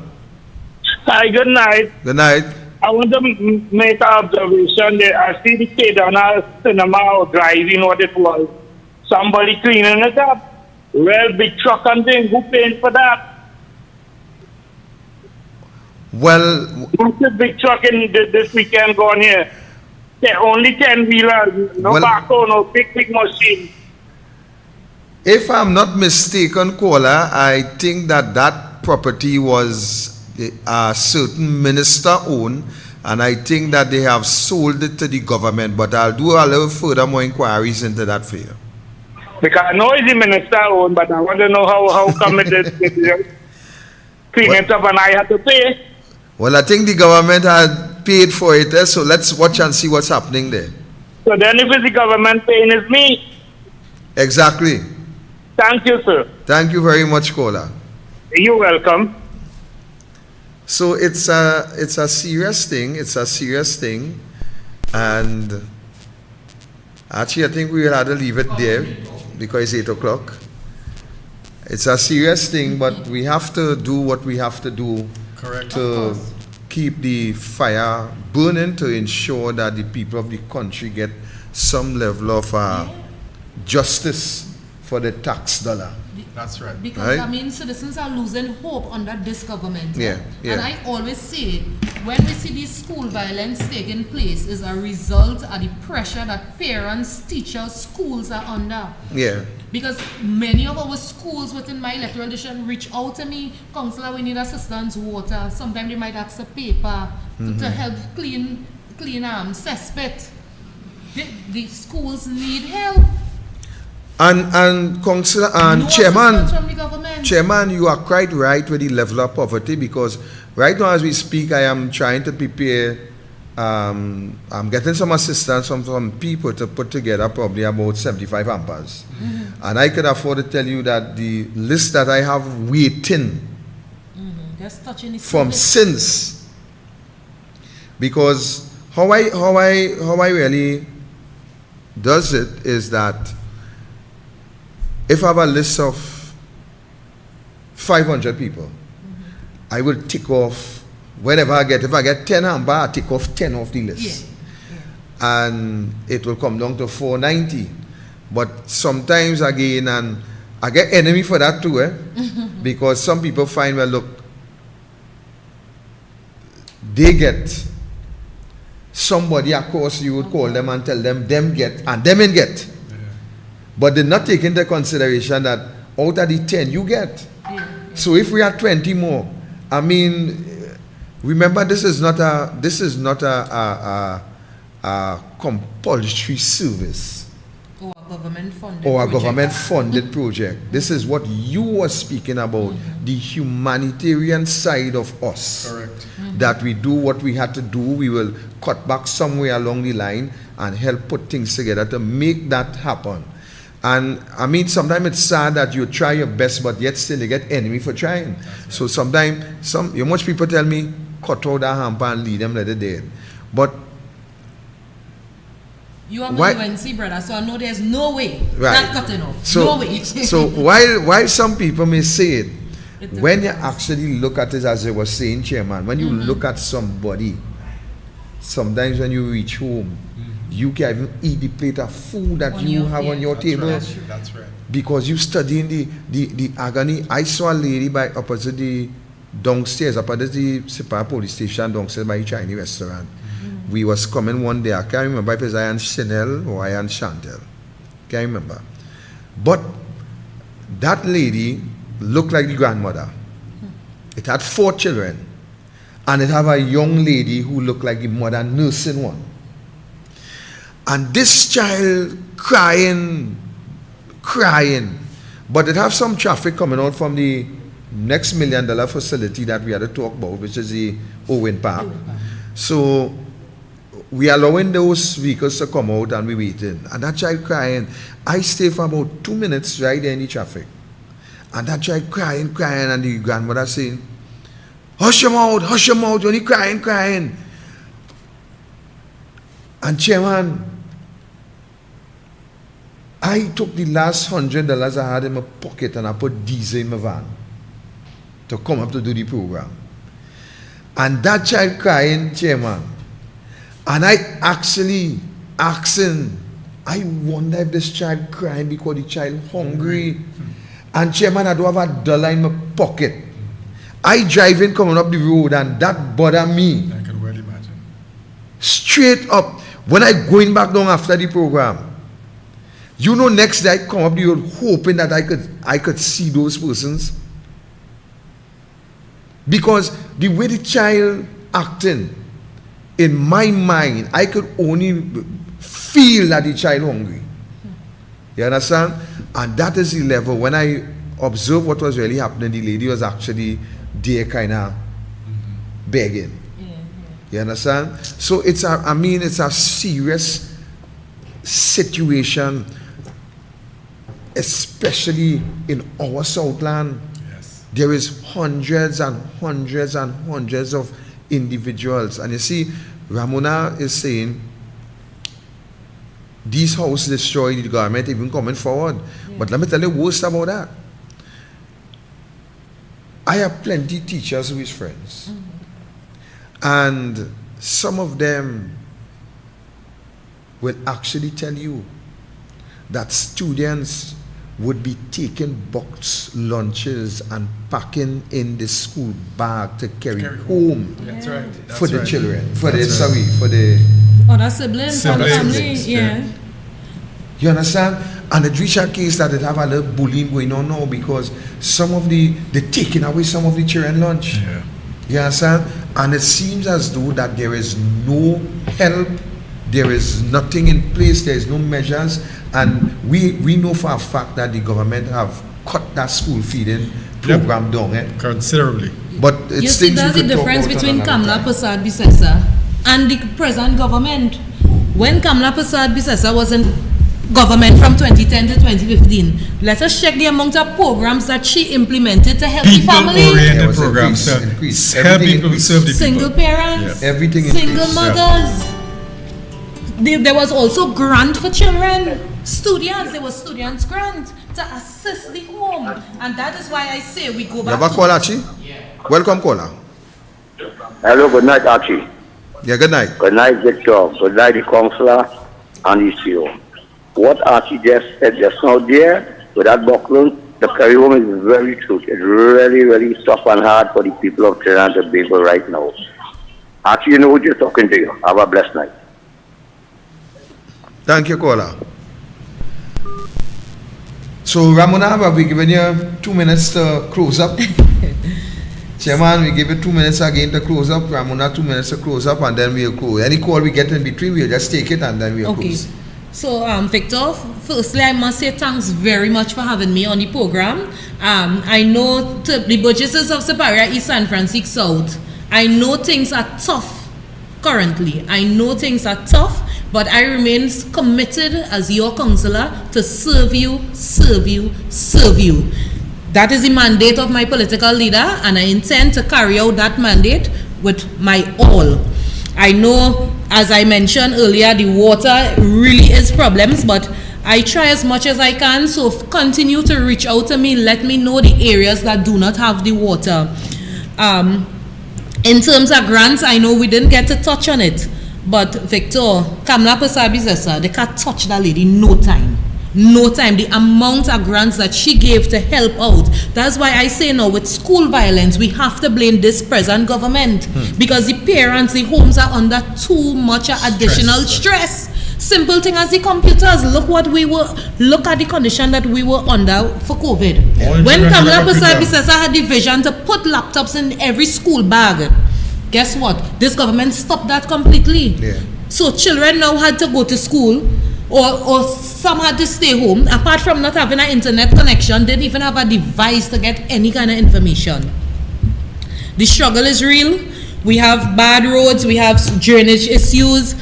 Hi, good night. Good night. I want to make an observation that I see the kid on a cinema or driving what it was. Somebody cleaning it up. Well, big truck and thing, who paying for that? Well, what's the big truck in this weekend going here? Only 10-wheelers, no backhoe, no big machine. If I'm not mistaken, caller, I think that that property was a certain minister owned, and I think that they have sold it to the government, but I'll do a little further more inquiries into that for you. Because I know it's the minister owned, but I want to know how come it is clean it up and I have to pay. Well, I think the government had paid for it, so let's watch and see what's happening there. So then if it's the government paying, it's me. Exactly. Thank you, sir. Thank you very much, Kola. You're welcome. So it's a serious thing. It's a serious thing, and actually, I think we will have to leave it there because it's 8 o'clock. It's a serious thing, but we have to do what we have to do. Correct. To keep the fire burning, to ensure that the people of the country get some level of justice for the tax dollar. That's right. Because, Right? I mean, citizens are losing hope under this government. Yeah, yeah. And I always say, when we see these school violence taking place, is a result of the pressure that parents, teachers, schools are under. Yeah. Because many of our schools within my electoral district reach out to me, Councillor, we need assistance, water. Sometimes they might ask a paper to help clean cesspit. The schools need help. And Councillor and No assistance from the Chairman, government. Chairman, you are quite right with the level of poverty, because right now as we speak, I am trying to prepare. I'm getting some assistance from some people to put together probably about 75 hampers. And I could afford to tell you that the list that I have waiting Just touching the from service. since, because how I really does it is that if I have a list of 500 people, I will tick off whenever I get. If I get 10 hamper, I tick off 10 off the list. And it will come down to 490. But sometimes again, and I get enemy for that too, because some people find, well, look, they get somebody, of course, you would call them and tell them get, and them and get. But they not take into consideration that out of the 10 you get. So if we have 20 more, I mean, remember this is not a compulsory service Or a government funded or a project. government funded project. This is what you were speaking about, the humanitarian side of us. Correct. That we do what we had to do. We will cut back somewhere along the line and help put things together to make that happen. And I mean, sometimes it's sad that you try your best, but yet still you get enemy for trying. Right. So sometimes much people tell me, cut out that hamper and leave them, let it dead. But you are my UNC brother, so I know there's no way that cutting off. So, no way. So while some people may say it, when you actually look at it, as I was saying, Chairman, when you look at somebody, sometimes when you reach home, you can't even eat the plate of food that you have on your table. That's right. Because you studying the agony. I saw a lady by opposite the downstairs, opposite the Sipar police station downstairs by a Chinese restaurant. We was coming one day, I can't remember if it's Ian Chanel or Ian Chantel. Can't remember. But that lady looked like the grandmother. It had 4 children. And it had a young lady who looked like the mother nursing one. And this child crying. But it have some traffic coming out from the next $1 million facility that we had to talk about, which is the Owen Park. So we allowing those vehicles to come out and we waiting. And that child crying. I stay for about 2 minutes right there in the traffic. And that child crying, and the grandmother saying, hush him out, when he crying. And Chairman, I took the last $100 I had in my pocket and I put diesel in my van to come up to do the program. And that child crying, Chairman, and I actually asking, I wonder if this child crying because the child hungry. And Chairman, I don't have $1 in my pocket. I driving coming up the road and that bother me. I can well imagine. Straight up. When I going back down after the program, you know, next day I come up the road hoping that I could see those persons. Because the way the child acting, in my mind, I could only feel that the child hungry. You understand? And that is the level. When I observed what was really happening, the lady was actually there kind of begging. You understand? So it's a serious situation, especially in our Southland. Yes. There is hundreds and hundreds and hundreds of individuals. And you see, Ramona is saying, these houses destroyed, the government even coming forward. Yeah. But let me tell you worst about that. I have plenty teachers who is friends. And some of them will actually tell you that students would be taking box lunches and packing in the school bag to carry home. That's right. That's for the right. children, for That's the right. for the Other siblings, for the family, yeah. You understand? And it reached a case that it have a little bullying going on now because some of they're taking away some of the children lunch. Yeah. You understand? And it seems as though that there is no help, there is nothing in place, there is no measures, and we know for a fact that the government have cut that school feeding program down. Considerably. But it's You see, that's the difference between Kamla Prasad Bisesa and the present government. When Kamla Prasad Bisesa was in government from 2010 to 2015, let us check the amount of programs that she implemented to help the family. People-oriented programs. Help people, serve the Single people. parents, everything single increased. mothers. There was also grant for children, students. There was students grant to assist the home, and that is why I say we go You back. have a call, Archie? Welcome, caller. Hello, good night, Archie. Yeah, good night. Good night, Victor. Good night, the councillor and the CEO. What Archie just said just now there, with that Buckland, the carry home is very true. It's really, really tough and hard for the people of Trinidad and Tobago right now. Archie, you know what you're talking to you. Have a blessed night. Thank you, caller. So, Ramona, have we given you 2 minutes to close up? Chairman, we give you 2 minutes again to close up. Ramona, 2 minutes to close up, and then we'll close. Any call we get in between, we'll just take it, and then we'll close. So, Victor, firstly, I must say thanks very much for having me on the program. I know the Burgesses of Superior East San Francisco South, I know things are tough currently. I know things are tough, but I remain committed as your councillor to serve you, serve you, serve you. That is the mandate of my political leader, and I intend to carry out that mandate with my all. I know, as I mentioned earlier, the water really is problems, but I try as much as I can, so continue to reach out to me, let me know the areas that do not have the water. In terms of grants, I know we didn't get to touch on it, but Victor, Kamla Prasad Bisesa, they can't touch that lady, no time. No time. The amount of grants that she gave to help out. That's why I say now with school violence, we have to blame this present government because the parents, the homes are under too much additional stress. Simple thing as the computers. Look at the condition that we were under for COVID. When Kamla Prasad Bisesa had the vision to put laptops in every school bag, guess what? This government stopped that completely. Yeah. So children now had to go to school, or some had to stay home. Apart from not having an internet connection, they didn't even have a device to get any kind of information. The struggle is real. We have bad roads, we have drainage issues,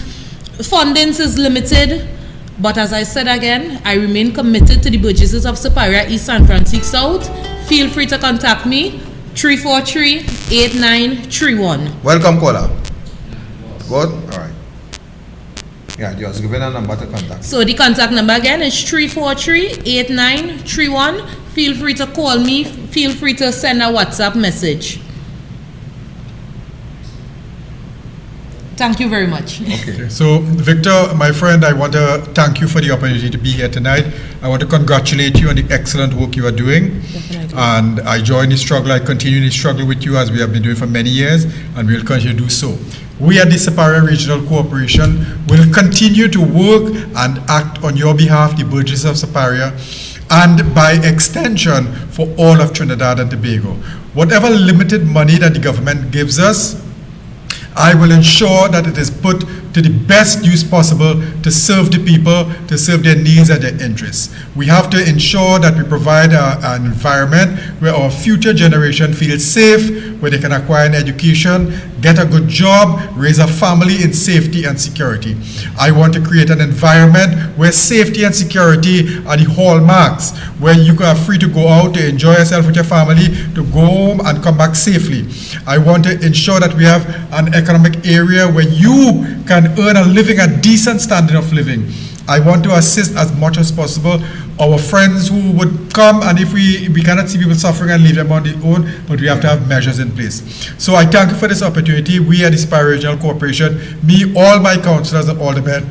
funding is limited, but as I said again, I remain committed to the Burgesses of Superior East San Francisco South. Feel free to contact me, 343-8931. Welcome, caller. Good? All right. Yeah, just give it a number to contact. So the contact number again is 343-8931. Feel free to call me. Feel free to send a WhatsApp message. Thank you very much. Okay. So, Victor, my friend, I want to thank you for the opportunity to be here tonight. I want to congratulate you on the excellent work you are doing. Definitely. And I join the struggle. I continue the struggle with you as we have been doing for many years, and we'll continue to do so. We at the Superior Regional Corporation will continue to work and act on your behalf, the Burgesses of Superior, and by extension for all of Trinidad and Tobago. whatever limited money that the government gives us, I will ensure that it is put to the best use possible to serve the people, to serve their needs and their interests. We have to ensure that we provide an environment where our future generation feels safe, where they can acquire an education, get a good job, raise a family in safety and security. I want to create an environment where safety and security are the hallmarks, where you are free to go out to enjoy yourself with your family, to go home and come back safely. I want to ensure that we have an economic area where you can earn a living, a decent standard of living. I want to assist as much as possible our friends who would come, and if we cannot see people suffering and leave them on their own, but we have to have measures in place. So I thank you for this opportunity. We at the Spire Regional Corporation, me, all my councillors and aldermen,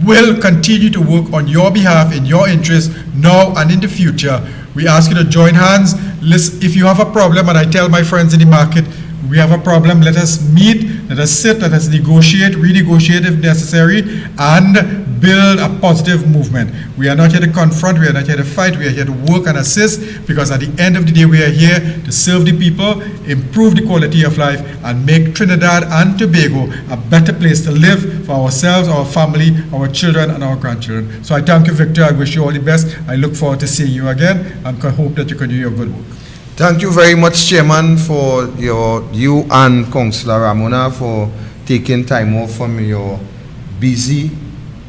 will continue to work on your behalf, in your interest, now and in the future. We ask you to join hands. Listen, if you have a problem, and I tell my friends in the market, we have a problem, let us meet, let us sit, let us negotiate, renegotiate if necessary, and build a positive movement. We are not here to confront, we are not here to fight, we are here to work and assist, because at the end of the day, we are here to serve the people, improve the quality of life, and make Trinidad and Tobago a better place to live for ourselves, our family, our children, and our grandchildren. So I thank you, Victor. I wish you all the best. I look forward to seeing you again, and hope that you continue your good work. Thank you very much, Chairman, for you and Councillor Ramona for taking time off from your busy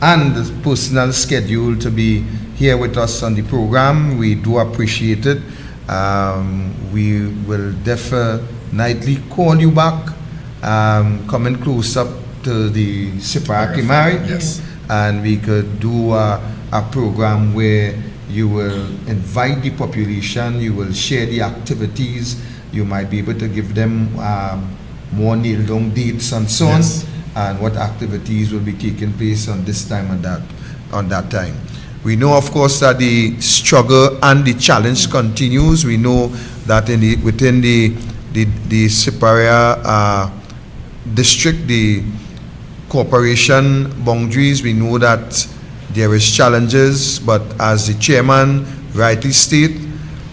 and personal schedule to be here with us on the program. We do appreciate it. We will definitely call you back, coming close up to the Sipara Kimari. Yes. And we could do a program where you will invite the population, you will share the activities, you might be able to give them more nailed-down dates and so on, and what activities will be taking place on this time and that time. We know, of course, that the struggle and the challenge continues. We know that within the Siparia district, the corporation boundaries, we know that there is challenges, but as the chairman rightly stated,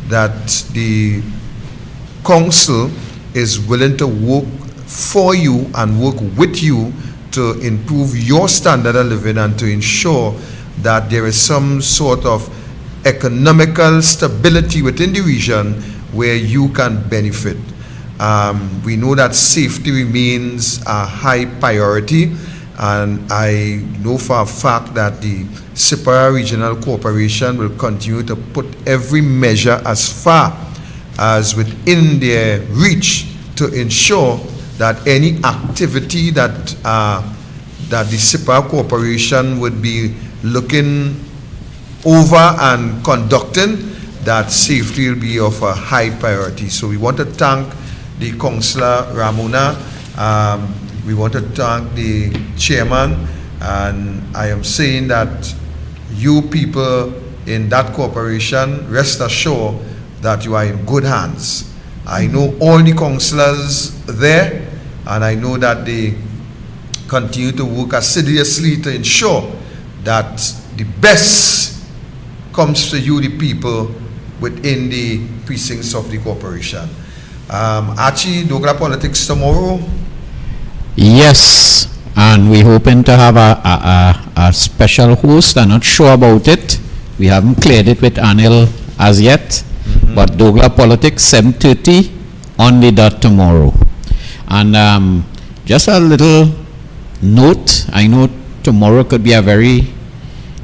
that the council is willing to work for you and work with you to improve your standard of living and to ensure that there is some sort of economical stability within the region where you can benefit. We know that safety remains a high priority, and I know for a fact that the Sipara Regional Corporation will continue to put every measure as far as within their reach to ensure that any activity that the Sipara Corporation would be looking over and conducting, that safety will be of a high priority. So we want to thank the Councillor Ramona. We want to thank the chairman, and I am saying that you people in that corporation, rest assured that you are in good hands. I know all the councillors there, and I know that they continue to work assiduously to ensure that the best comes to you, the people, within the precincts of the corporation. Archie, Douglas Politics tomorrow? Yes, and we're hoping to have a special host. I'm not sure about it. We haven't cleared it with Anil as yet, but Douglas Politics, 7:30 on the dot tomorrow. And just a little note, I know tomorrow could be a very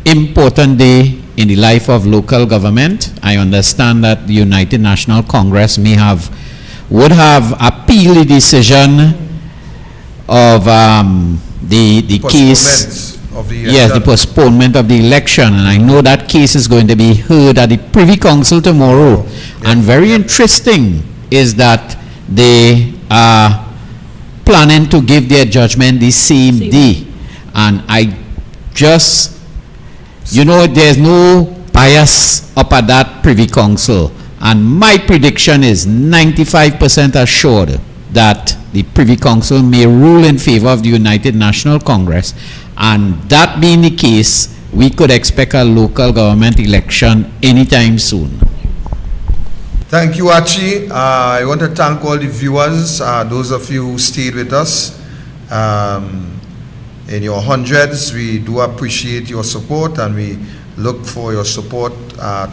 important day in the life of local government. I understand that the United National Congress would have appealed the decision of the case, the postponement of the election, and I know that case is going to be heard at the Privy Council tomorrow. And very interesting is that they are planning to give their judgment the same day, and I just, there's no bias up at that Privy Council, and my prediction is 95% assured that the Privy Council may rule in favor of the United National Congress, and that being the case, we could expect a local government election anytime soon. Thank you, Archie. I want to thank all the viewers, those of you who stayed with us. In your hundreds, we do appreciate your support, and we look for your support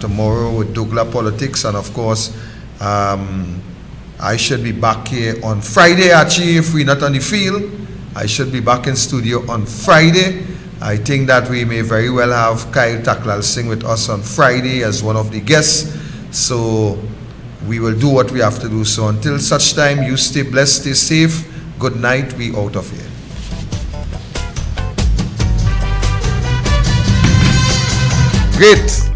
tomorrow with Douglas Politics. And of course, I should be back here on Friday, Archie, if we're not on the field. I should be back in studio on Friday. I think that we may very well have Kyle Taklal Singh with us on Friday as one of the guests. So we will do what we have to do. So until such time, you stay blessed, stay safe. Good night. We out of here. Great.